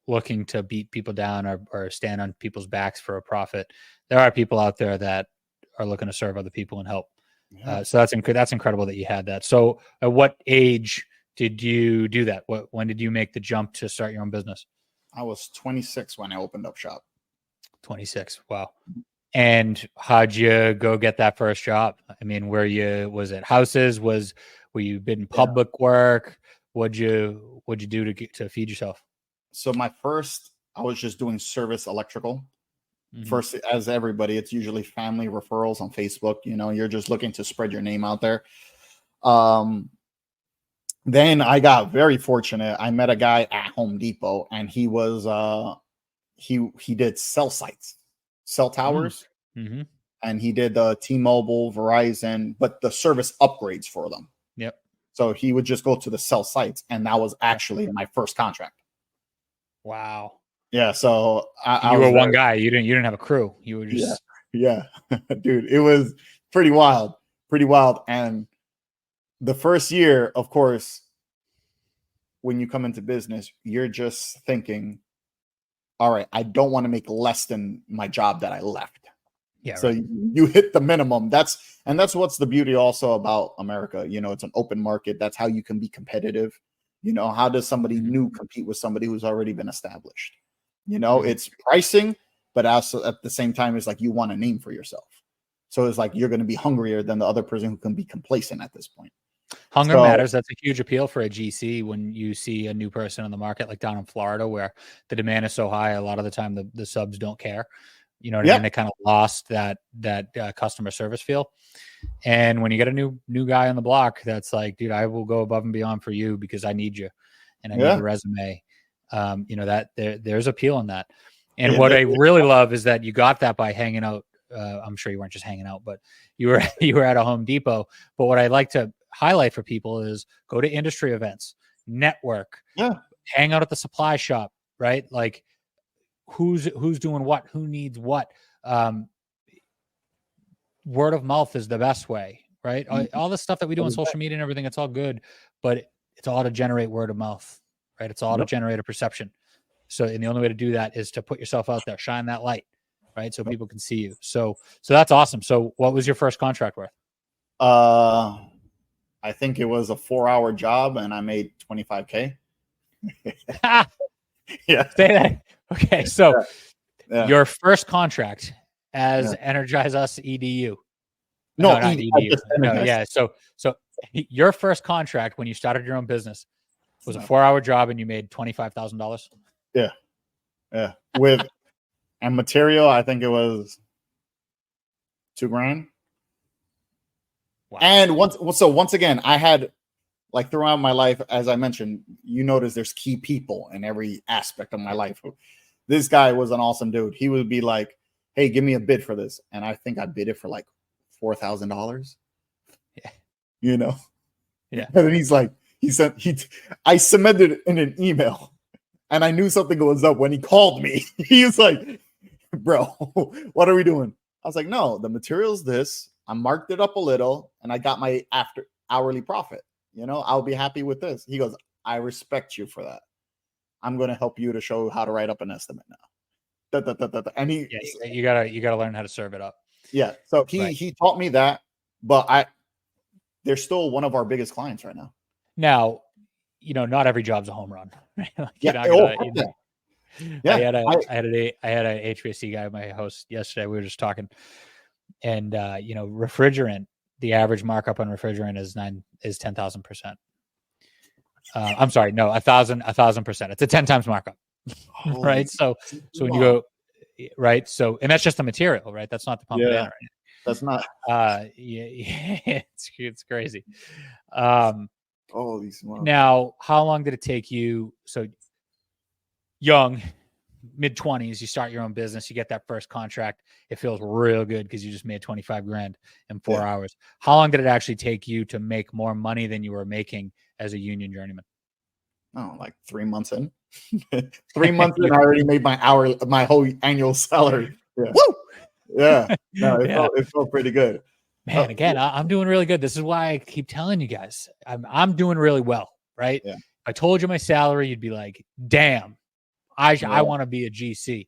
looking to beat people down or stand on people's backs for a profit. There are people out there that are looking to serve other people and help. Yeah. So that's incredible that you had that. So at what age did you do that? When did you make the jump to start your own business? I was 26 when I opened up shop. 26. Wow. And how'd you go get that first job? I mean, was it houses? Were you bidding public work? What'd you do to feed yourself? So I was just doing service electrical. First, as everybody, it's usually family referrals on Facebook. You're just looking to spread your name out there. Then I got very fortunate. I met a guy at Home Depot, and he was he did cell sites, cell towers, and he did T-Mobile, Verizon, but the service upgrades for them. Yep. So he would just go to the cell sites, and that was actually my first contract. Wow. Yeah, so you were one guy. You didn't have a crew. You were just dude. It was pretty wild. And the first year, of course, when you come into business, you're just thinking, all right, I don't want to make less than my job that I left. Yeah. So you hit the minimum. That's what's the beauty also about America. It's an open market. That's how you can be competitive. How does somebody new compete with somebody who's already been established? It's pricing, but also at the same time, it's like you want a name for yourself. So it's like you're going to be hungrier than the other person who can be complacent at this point. Hunger matters. That's a huge appeal for a GC when you see a new person on the market, like down in Florida, where the demand is so high. A lot of the time, the subs don't care. You know what I mean? They kind of lost that customer service feel. And when you get a new guy on the block, that's like, dude, I will go above and beyond for you because I need you and I need a resume. That there's appeal in that. And what I really love is that you got that by hanging out I'm sure you weren't just hanging out, but you were you were at a Home Depot. But what I like to highlight for people is go to industry events, network, hang out at the supply shop, right? Like who's doing what, who needs what. Word of mouth is the best way, right? All the stuff that we do on social media and everything, it's all good, but it's all to generate word of mouth, right? It's all to generate a perception. So, and the only way to do that is to put yourself out there, shine that light, right? So people can see you. So that's awesome. So what was your first contract worth? I think it was a 4-hour job and I made $25K. Yeah. Say that. Okay. So your first contract as Energize Us EDU. No, not EDU. No, yeah. So your first contract when you started your own business was a 4-hour job and you made $25,000. Yeah. Yeah. With and material, I think it was $2,000. Wow. And once again, I had, like, throughout my life, as I mentioned, you notice there's key people in every aspect of my life. This guy was an awesome dude. He would be like, hey, give me a bid for this. And I think I bid it for like $4,000. Yeah. You know? Yeah. And then he's like, I submitted it in an email and I knew something was up when he called me. He was like, bro, what are we doing? I was like, no, the material's this. I marked it up a little and I got my after hourly profit. You know, I'll be happy with this. He goes, I respect you for that. I'm going to help you to show how to write up an estimate now. And you gotta learn how to serve it up. Yeah. So he taught me that, but they're still one of our biggest clients right now. Now, you know, not every job's a home run. Like I had a HVAC guy, my host yesterday. We were just talking, and you know, refrigerant. The average markup on refrigerant is 10,000%. I'm sorry, no, 1,000%. It's a 10 times markup, right? So when you go, right, so and that's just the material, right? That's not the pump. Yeah, that's not. It's crazy. Holy smokes. Now, how long did it take you? So young, mid-20s, you start your own business, you get that first contract. It feels real good because you just made $25,000 in 4 hours. How long did it actually take you to make more money than you were making as a union journeyman? Oh, like 3 months in. 3 months in, I already made my whole annual salary. Yeah. Woo! Yeah. No, it felt pretty good. Man, again, I'm doing really good. This is why I keep telling you guys, I'm doing really well, right? Yeah. If I told you my salary, you'd be like, damn, I want to be a GC,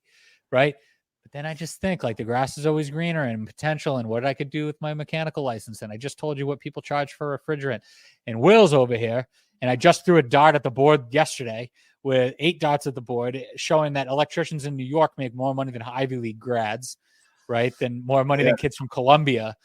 right? But then I just think like the grass is always greener and potential and what I could do with my mechanical license. And I just told you what people charge for refrigerant. And Will's over here, and I just threw a dart at the board yesterday with 8 darts at the board showing that electricians in New York make more money than Ivy League grads, right? Than more money than kids from Columbia.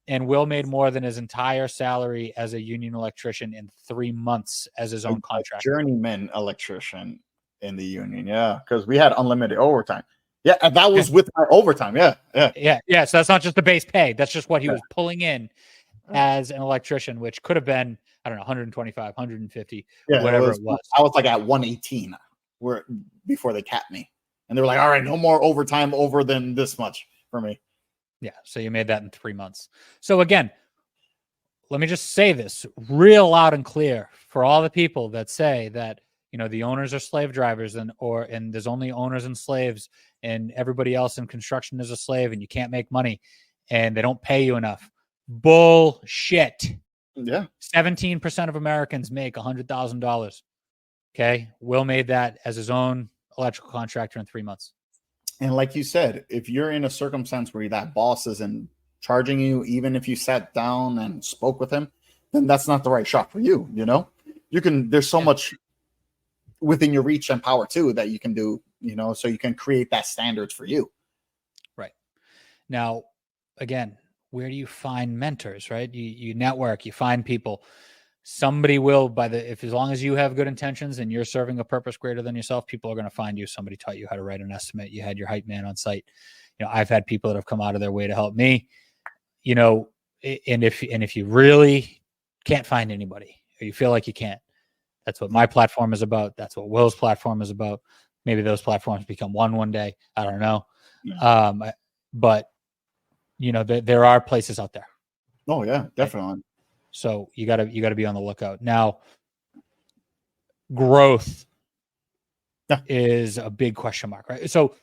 And Will made more than his entire salary as a union electrician in 3 months as his own contractor. Journeyman electrician in the union, because we had unlimited overtime. Yeah, and that was with my overtime. Yeah. So that's not just the base pay. That's just what he was pulling in as an electrician, which could have been, I don't know, 125, 150, whatever it was. I was like at 118 before they capped me. And they were like, all right, no more overtime over than this much for me. Yeah, so you made that in 3 months. So again, let me just say this real loud and clear for all the people that say that, you know, the owners are slave drivers and there's only owners and slaves and everybody else in construction is a slave and you can't make money and they don't pay you enough. Bullshit. Yeah. 17% of Americans make $100,000. Okay. Will made that as his own electrical contractor in 3 months. And like you said, if you're in a circumstance where that boss isn't charging you, even if you sat down and spoke with him, then that's not the right shop for you. You know, there's so much within your reach and power too that you can do, you know, so you can create that standards for you. Right. Now, again, where do you find mentors, right? You network, you find people. Somebody will, as long as you have good intentions and you're serving a purpose greater than yourself, people are going to find you. Somebody taught you how to write an estimate. You had your hype man on site. You know, I've had people that have come out of their way to help me, you know, and if you really can't find anybody or you feel like you can't, that's what my platform is about. That's what Will's platform is about. Maybe those platforms become one day. I don't know. But there are places out there. Oh yeah, definitely. So you gotta be on the lookout. Now, growth is a big question mark, right? So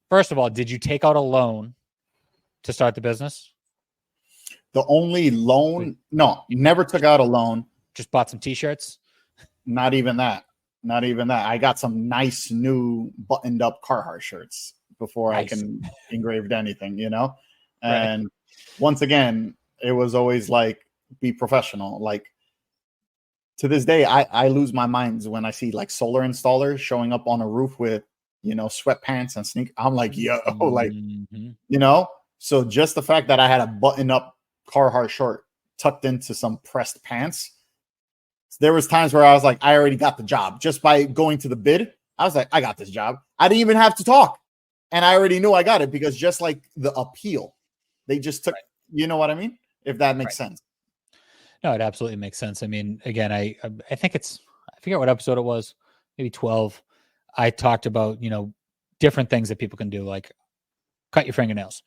first of all, did you take out a loan to start the business? The only loan, no, never took out a loan. Just bought some t-shirts? Not even that. Not even that. I got some nice new buttoned up Carhartt shirts before I can engrave anything, And once again, it was always like, be professional. Like, to this day, I lose my mind when I see like solar installers showing up on a roof with, sweatpants and sneakers. I'm like, yo, like, So just the fact that I had a button up Carhartt shirt tucked into some pressed pants, there was times where I was like, I already got the job just by going to the bid. I was like, I got this job. I didn't even have to talk, and I already knew I got it because just like the appeal, they just took. You know what I mean? If that makes sense. No, it absolutely makes sense. I mean, again, I think I forget what episode it was, maybe 12. I talked about, different things that people can do, like cut your fingernails,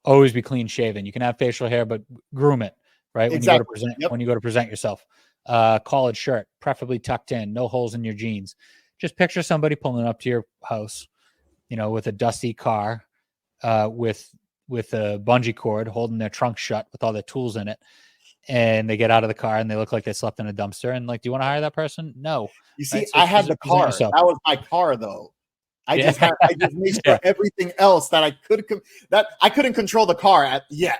always be clean shaven. You can have facial hair, but groom it, right? Exactly. When you go to present yourself, collared shirt, preferably tucked in, no holes in your jeans. Just picture somebody pulling up to your house, with a dusty car, with a bungee cord holding their trunk shut with all their tools in it. And they get out of the car and they look like they slept in a dumpster. And like, do you want to hire that person? No. You see, I had the car. That was my car, though. I just made sure everything else that I couldn't control the car yet.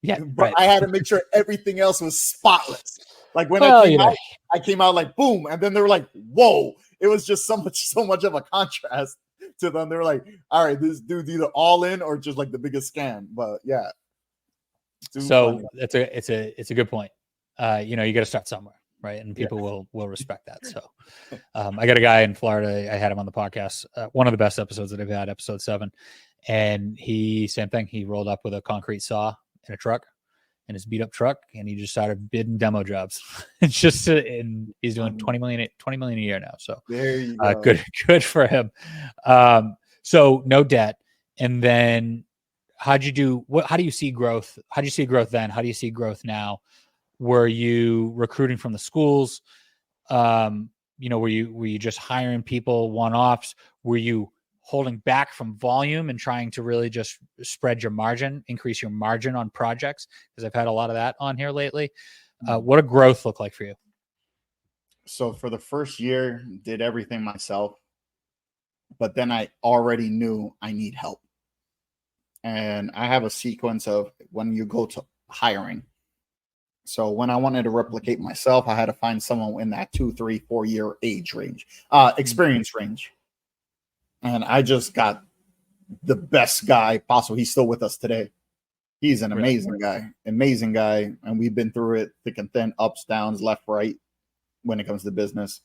Yeah, but I had to make sure everything else was spotless. Like when I came out like boom, and then they were like, "Whoa!" It was just so much of a contrast to them. They were like, "All right, this dude's either all in or just like the biggest scam." But yeah. So it's a good point. You got to start somewhere, right? And people will respect that. So I got a guy in Florida. I had him on the podcast. One of the best episodes that I've had, episode 7. And same thing. He rolled up with a concrete saw in a truck, in his beat up truck, and he just started bidding demo jobs. And he's doing 20 million a year now. So there you go. Good for him. So no debt. And then how do you see growth? How do you see growth then? How do you see growth now? Were you recruiting from the schools? Were you just hiring people one-offs? Were you holding back from volume and trying to really just spread your margin, increase your margin on projects? Because I've had a lot of that on here lately. What did growth look like for you? So for the first year, did everything myself, but then I already knew I need help. And I have a sequence of when you go to hiring. So when I wanted to replicate myself, I had to find someone in that 2, 3, 4 year age range, experience range. And I just got the best guy possible. He's still with us today. He's an amazing guy. And we've been through it thick and thin, ups, downs, left, right, when it comes to business.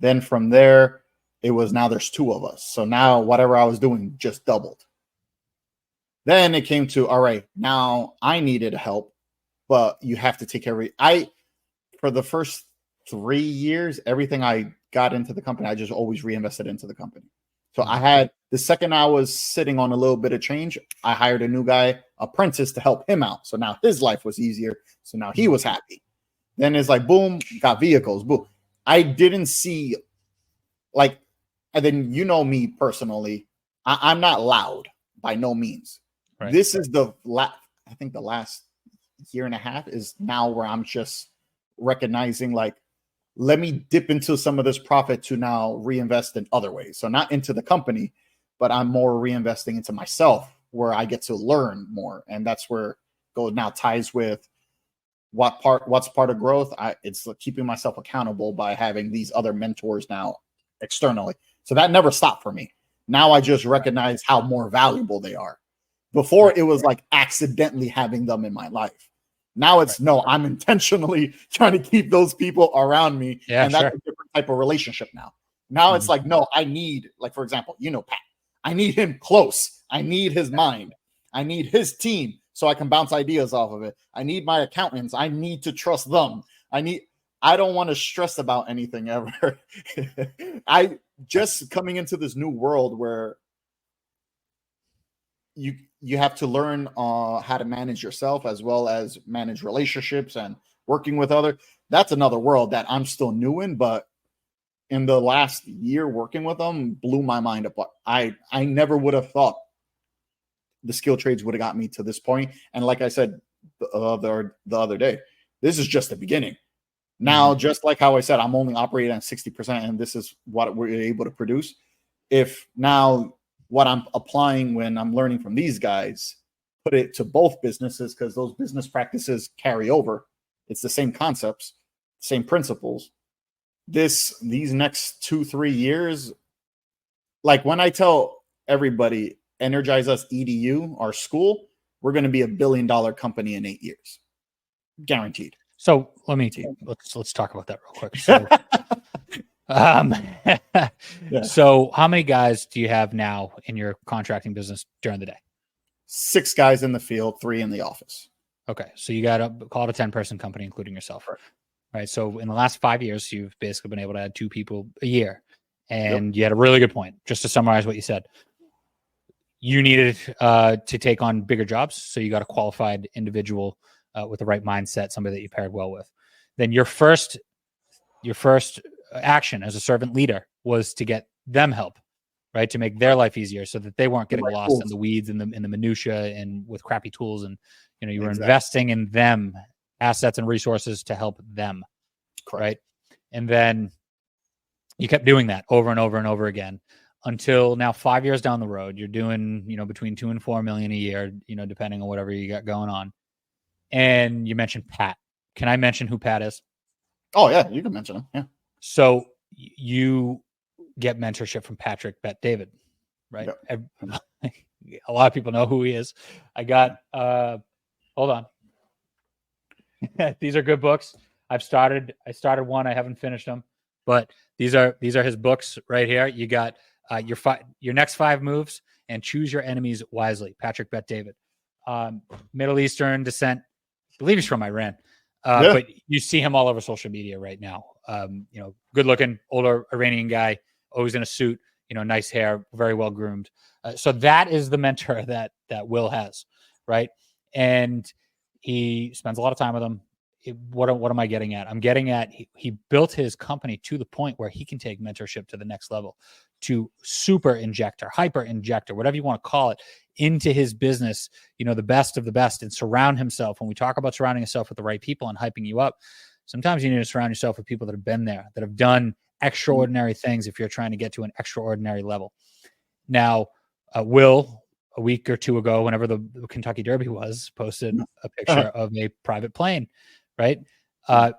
Then from there, it was now there's 2 of us. So now whatever I was doing just doubled. Then it came to, all right, now I needed help, but you have to take care of for the first 3 years, everything I got into the company, I just always reinvested into the company. So I had, the second I was sitting on a little bit of change, I hired a new guy, apprentice, to help him out. So now his life was easier. So now he was happy. Then it's like, boom, got vehicles, boom. I didn't see and then me personally, I'm not loud by no means. Right. This is I think the last year and a half is now where I'm just recognizing, like, let me dip into some of this profit to now reinvest in other ways. So not into the company, but I'm more reinvesting into myself, where I get to learn more. And that's where gold now ties with what's part of growth. It's keeping myself accountable by having these other mentors now externally. So that never stopped for me. Now I just recognize how more valuable they are. Before it was like accidentally having them in my life. Now it's I'm intentionally trying to keep those people around me. Yeah, and that's a different type of relationship now. Now it's like, no, I need, like, for example, Pat, I need him close. I need his mind. I need his team so I can bounce ideas off of it. I need my accountants. I need to trust them. I don't want to stress about anything ever. I just coming into this new world where you have to learn how to manage yourself as well as manage relationships and working with other. That's another world that I'm still new in, but in the last year working with them blew my mind apart. I never would have thought the skill trades would have got me to this point. And like I said the other day, this is just the beginning. Now, just like how I said, I'm only operating at 60%, and this is what we're able to produce. If now what I'm applying when I'm learning from these guys, put it to both businesses, because those business practices carry over. It's the same concepts, same principles. These next 2-3 years, like when I tell everybody Energize Us EDU, our school, we're going to be $1 billion company in 8 years, guaranteed. So let's talk about that real quick. So, so how many guys do you have now in your contracting business during the day? 6 guys in the field, 3 in the office. Okay, so you got to call it a 10-person company, including yourself. Right. So in the last 5 years, you've basically been able to add 2 people a year, and you had a really good point. Just to summarize what you said, you needed to take on bigger jobs, so you got a qualified individual with the right mindset, somebody that you paired well with. Then your first action as a servant leader was to get them help, right? To make their life easier so that they weren't getting lost in the weeds and in the minutia and with crappy tools. And, you were investing in them, assets and resources to help them. Correct. Right. And then you kept doing that over and over and over again until now, 5 years down the road, you're doing, between 2 and 4 million a year, depending on whatever you got going on. And you mentioned Pat. Can I mention who Pat is? Oh yeah, you can mention him. Yeah. So you get mentorship from Patrick Bet David, right? Yep. A lot of people know who he is. I got, hold on. These are good books. I started one. I haven't finished them, but these are his books right here. You got your next 5 moves and choose your enemies wisely. Patrick Bet David, Middle Eastern descent. I believe he's from Iran, but you see him all over social media right now. Good looking, older Iranian guy, always in a suit, nice hair, very well groomed. So that is the mentor that Will has, right? And he spends a lot of time with him. What am I getting at? I'm getting at he built his company to the point where he can take mentorship to the next level, to super injector, hyper injector, whatever you want to call it, into his business, the best of the best, and surround himself. When we talk about surrounding yourself with the right people and hyping you up, sometimes you need to surround yourself with people that have been there, that have done extraordinary things if you're trying to get to an extraordinary level. Now, Will, a week or 2 ago, whenever the Kentucky Derby was, posted a picture of a private plane, right?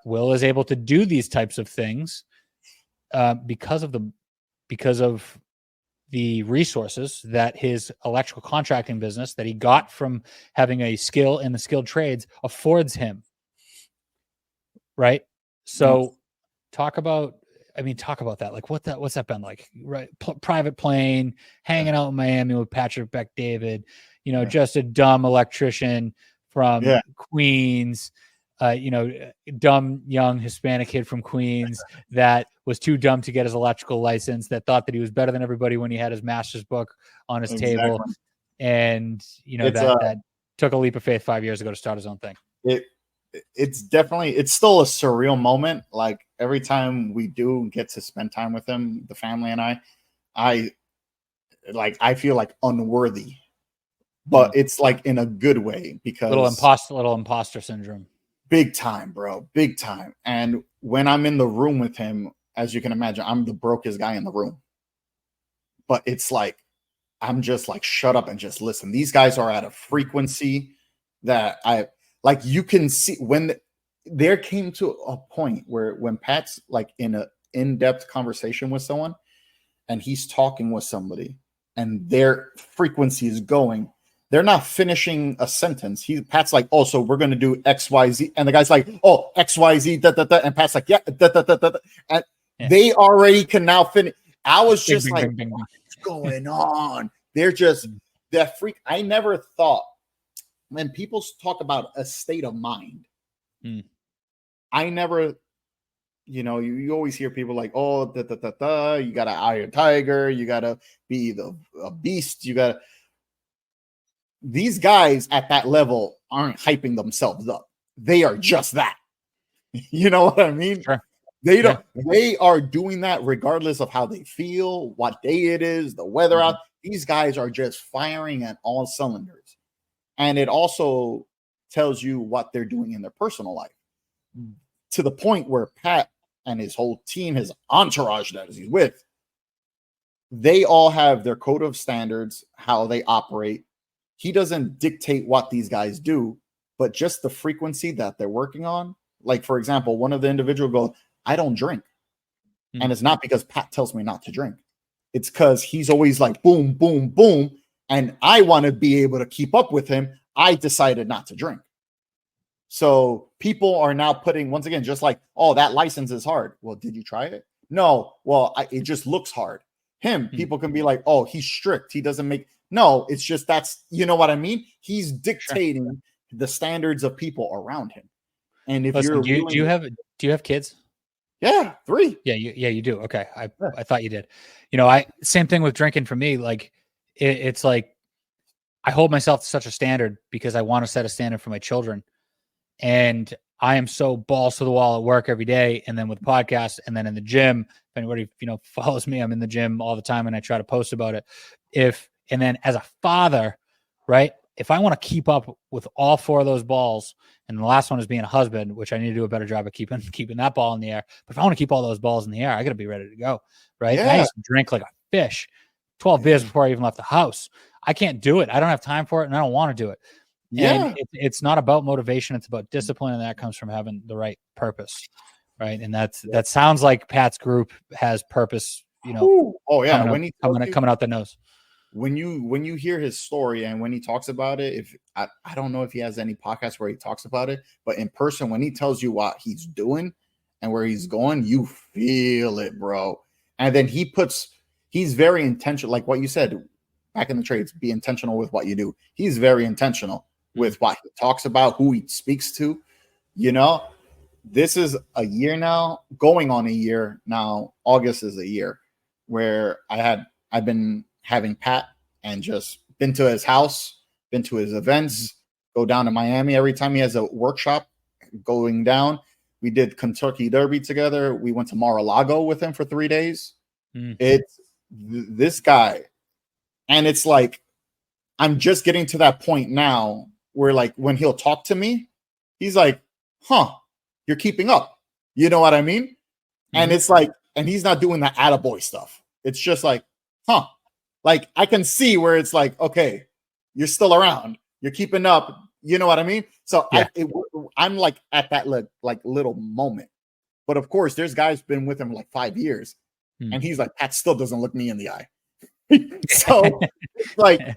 Will is able to do these types of things because of the resources that his electrical contracting business that he got from having a skill in the skilled trades affords him. Right. So talk about that. Like what's that been like? Right. Private plane, hanging out in Miami with Patrick Bet David, just a dumb electrician from Queens, dumb young Hispanic kid from Queens that was too dumb to get his electrical license, that thought that he was better than everybody when he had his master's book on his table. And, that took a leap of faith 5 years ago to start his own thing. It's still a surreal moment. Like every time we do get to spend time with him, the family and I feel like unworthy, but it's like in a good way, because little imposter syndrome. Big time, bro. Big time. And when I'm in the room with him, as you can imagine, I'm the brokest guy in the room. But it's like, I'm just like, shut up and just listen. These guys are at a frequency that you can see when there came to a point where when Pat's like in an in-depth conversation with someone and he's talking with somebody and their frequency is going, they're not finishing a sentence. Pat's like, oh, so we're going to do X, Y, Z. And the guy's like, oh, X, Y, Z, da, da, da. And Pat's like, yeah, da, da, da, da. And they already can now finish. I was just what's going on? They're just that freak. I never thought when people talk about a state of mind, I never, you always hear people like, oh, da, da, da, da. You got to iron tiger. You got to be a beast. You got to. these guys at that level aren't hyping themselves up. They are just that. You know what I mean? Sure. They don't. They are doing that regardless of how they feel, what day it is, the weather out. These guys are just firing at all cylinders, and it also tells you what they're doing in their personal life, to the point where Pat and his whole team, his entourage that he's with, they all have their code of standards, how they operate. He doesn't dictate what these guys do, but just the frequency that they're working on. Like, for example, one of the individuals goes, I don't drink. And it's not because Pat tells me not to drink. It's because he's always like, boom, boom, boom. And I want to be able to keep up with him. I decided not to drink. So people are now putting, once again, just like, oh, that license is hard. Well, did you try it? No. Well, it just looks hard. People can be like, oh, he's strict. He doesn't make, no, it's just you know what I mean? He's dictating the standards of people around him. And if Listen, do you have kids? Yeah, 3. Yeah, you do. Okay. I thought you did. You know, same thing with drinking for me. Like it's like I hold myself to such a standard because I want to set a standard for my children. And I am so balls to the wall at work every day. And then with podcasts and then in the gym, if anybody, follows me, I'm in the gym all the time and I try to post about it. And then as a father, right? If I want to keep up with all 4 of those balls, and the last one is being a husband, which I need to do a better job of keeping that ball in the air. But if I want to keep all those balls in the air, I got to be ready to go, right? Yeah. I used to drink like a fish, 12 beers before I even left the house. I can't do it. I don't have time for it, and I don't want to do it. Yeah, and it's not about motivation; it's about discipline, and that comes from having the right purpose, right? And that sounds like Pat's group has purpose. Oh yeah, coming out the nose. When you hear his story and when he talks about it, if I don't know if he has any podcasts where he talks about it, but in person, when he tells you what he's doing and where he's going, you feel it, bro. And then he's very intentional, like what you said back in the trades, be intentional with what you do. He's very intentional with what he talks about, who he speaks to. This is a year now, going on a year now. August is a year where I've been having Pat and just been to his house, been to his events, go down to Miami every time he has a workshop going down. We did Kentucky Derby together. We went to Mar-a-Lago with him for 3 days. It's this guy. And it's like, I'm just getting to that point now where, like, when he'll talk to me, he's like, you're keeping up. You know what I mean? And it's like, and he's not doing the attaboy stuff. It's just like, like I can see where it's like, okay, you're still around. You're keeping up. You know what I mean? So yeah. I'm like at that like little moment. But of course, there's guys been with him like 5 years. And he's like, Pat still doesn't look me in the eye. So like,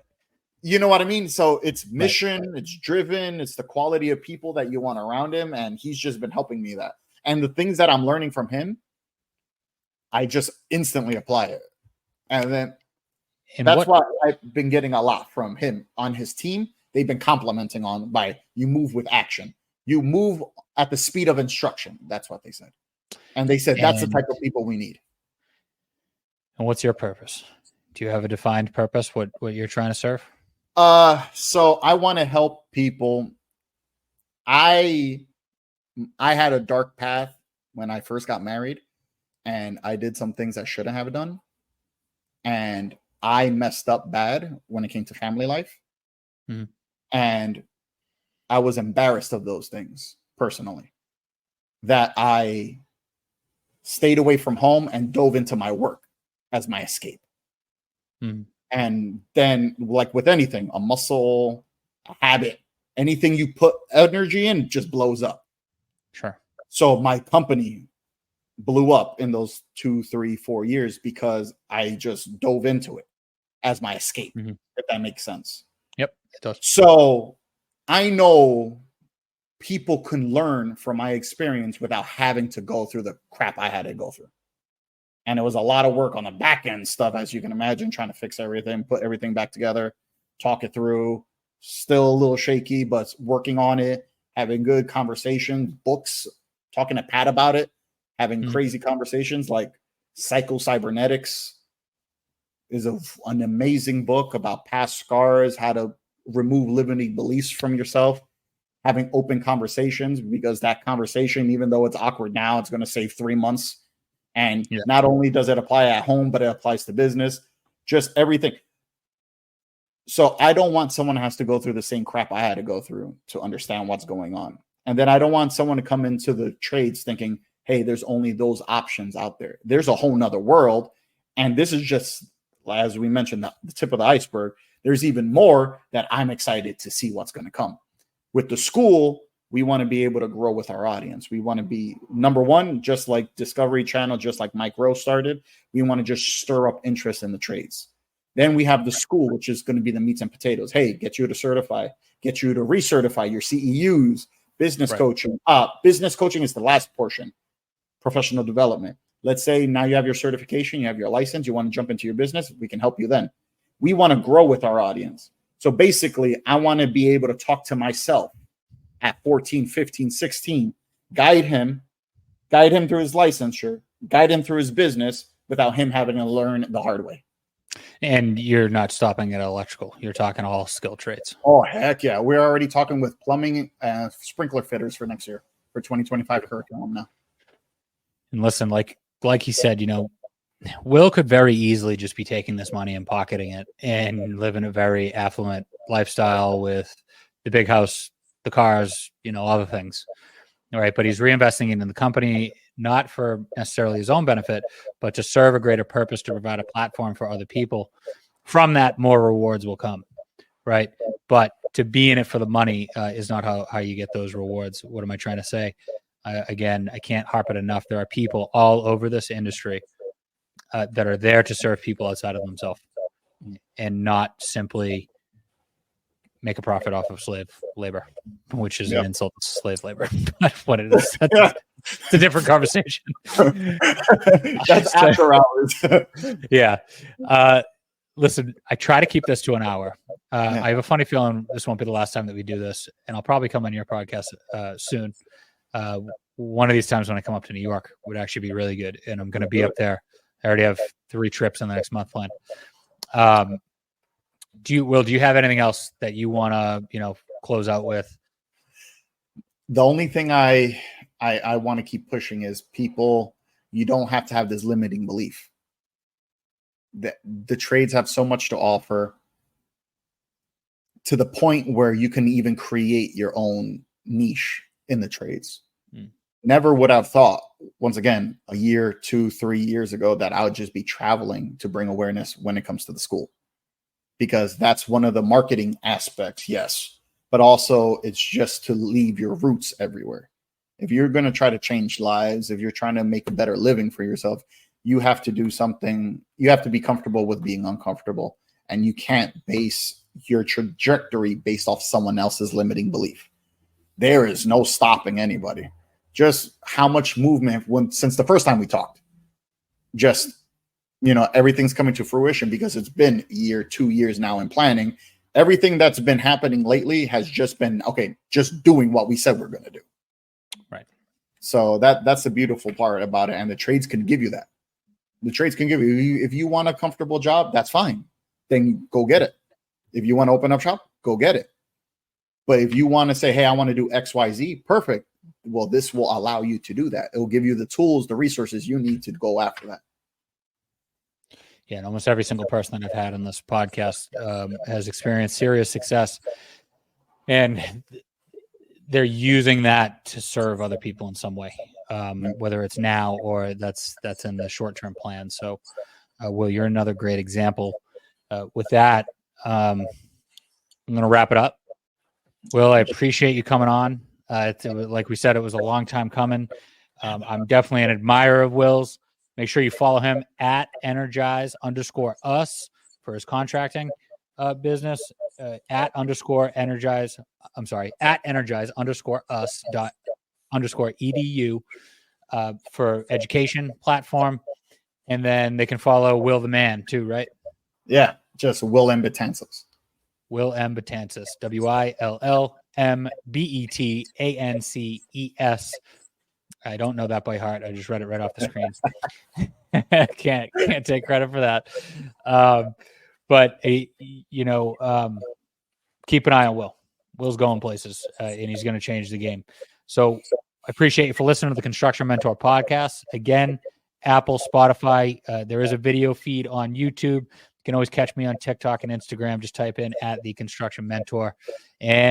you know what I mean? So it's mission, it's driven, it's the quality of people that you want around him. And he's just been helping me that. And the things that I'm learning from him, I just instantly apply it. And then that's why I've been getting a lot from him on his team. They've been complimenting on by you move with action. You move at the speed of instruction. That's what they said. And they said that's the type of people we need. And what's your purpose? Do you have a defined purpose? What you're trying to serve? So I want to help people. I had a dark path when I first got married, and I did some things I shouldn't have done. And I messed up bad when it came to family life. And I was embarrassed of those things personally, that I stayed away from home and dove into my work as my escape. And then, like with anything, a muscle, a habit, anything you put energy in just blows up. Sure. So my company blew up in those 2, 3, 4 years because I just dove into it as my escape, if that makes sense. Yep, it does. So I know people can learn from my experience without having to go through the crap I had to go through. And it was a lot of work on the back end stuff, as you can imagine, trying to fix everything, put everything back together, talk it through. Still a little shaky, but working on it, having good conversations, books, talking to Pat about it, having crazy conversations like Psycho-Cybernetics is an amazing book about past scars, how to remove limiting beliefs from yourself, having open conversations, because that conversation, even though it's awkward now, it's going to save 3 months. And not only does it apply at home, but it applies to business, just everything. So I don't want someone who has to go through the same crap I had to go through to understand what's going on. And then I don't want someone to come into the trades thinking, hey, there's only those options out there. There's a whole nother world. And this is just, as we mentioned, the tip of the iceberg. There's even more that I'm excited to see what's going to come. With the school, we want to be able to grow with our audience. We want to be, number one, just like Discovery Channel, just like Mike Rowe started, we want to just stir up interest in the trades. Then we have the school, which is going to be the meats and potatoes. Hey, get you to certify, get you to recertify your CEUs, business coaching. Business coaching is the last portion, professional development. Let's say now you have your certification, you have your license, you want to jump into your business, we can help you then. We want to grow with our audience. So basically, I want to be able to talk to myself at 14, 15, 16, guide him through his licensure, guide him through his business without him having to learn the hard way. And you're not stopping at electrical. You're talking all skill trades. Oh, heck yeah. We're already talking with plumbing and sprinkler fitters for next year, for 2025 curriculum now. And listen, like he said, Will could very easily just be taking this money and pocketing it and living a very affluent lifestyle with the big house, the cars, other things. All right. But he's reinvesting into the company, not for necessarily his own benefit, but to serve a greater purpose, to provide a platform for other people. From that, more rewards will come. Right. But to be in it for the money is not how you get those rewards. What am I trying to say? Again, I can't harp it enough. There are people all over this industry that are there to serve people outside of themselves and not simply make a profit off of slave labor, which is an insult to slave labor. But what it is, it's a different conversation. That's after hours. Yeah. Listen, I try to keep this to an hour. I have a funny feeling this won't be the last time that we do this, and I'll probably come on your podcast soon. One of these times when I come up to New York would actually be really good, and I'm going to be up there. I already have 3 trips in the next month planned. Do you have anything else that you want to, close out with? The only thing I want to keep pushing is people, you don't have to have this limiting belief. The trades have so much to offer, to the point where you can even create your own niche in the trades. Never would have thought, once again, a year, 2, 3 years ago, that I would just be traveling to bring awareness when it comes to the school, because that's one of the marketing aspects. Yes. But also it's just to leave your roots everywhere. If you're going to try to change lives, if you're trying to make a better living for yourself, you have to do something. You have to be comfortable with being uncomfortable, and you can't base your trajectory based off someone else's limiting belief. There is no stopping anybody. Just how much movement since the first time we talked, just, everything's coming to fruition because it's been a year, 2 years now in planning. Everything that's been happening lately has just been, just doing what we said we're going to do. Right. So that's the beautiful part about it. And the trades can give you that. The trades can give you, if you want a comfortable job, that's fine. Then go get it. If you want to open up shop, go get it. But if you want to say, hey, I want to do X, Y, Z, perfect. Well, this will allow you to do that. It will give you the tools, the resources you need to go after that. Yeah, and almost every single person that I've had on this podcast has experienced serious success, and they're using that to serve other people in some way, whether it's now or that's in the short-term plan. So, Will, you're another great example. With that, I'm going to wrap it up. Will, I appreciate you coming on. Like we said, it was a long time coming. I'm definitely an admirer of Will's. Make sure you follow him at Energize_us for his contracting business, at Energize _us._edu for education platform. And then they can follow Will the Man too, right? Yeah, just Will M. Betances. Will M. Betances, WILLMBETANCES. I don't know that by heart. I just read it right off the screen. can't take credit for that. But keep an eye on Will. Will's going places, and he's going to change the game. So I appreciate you for listening to the Construction Mentor podcast. Again, Apple, Spotify. There is a video feed on YouTube. You can always catch me on TikTok and Instagram. Just type in @the Construction Mentor. And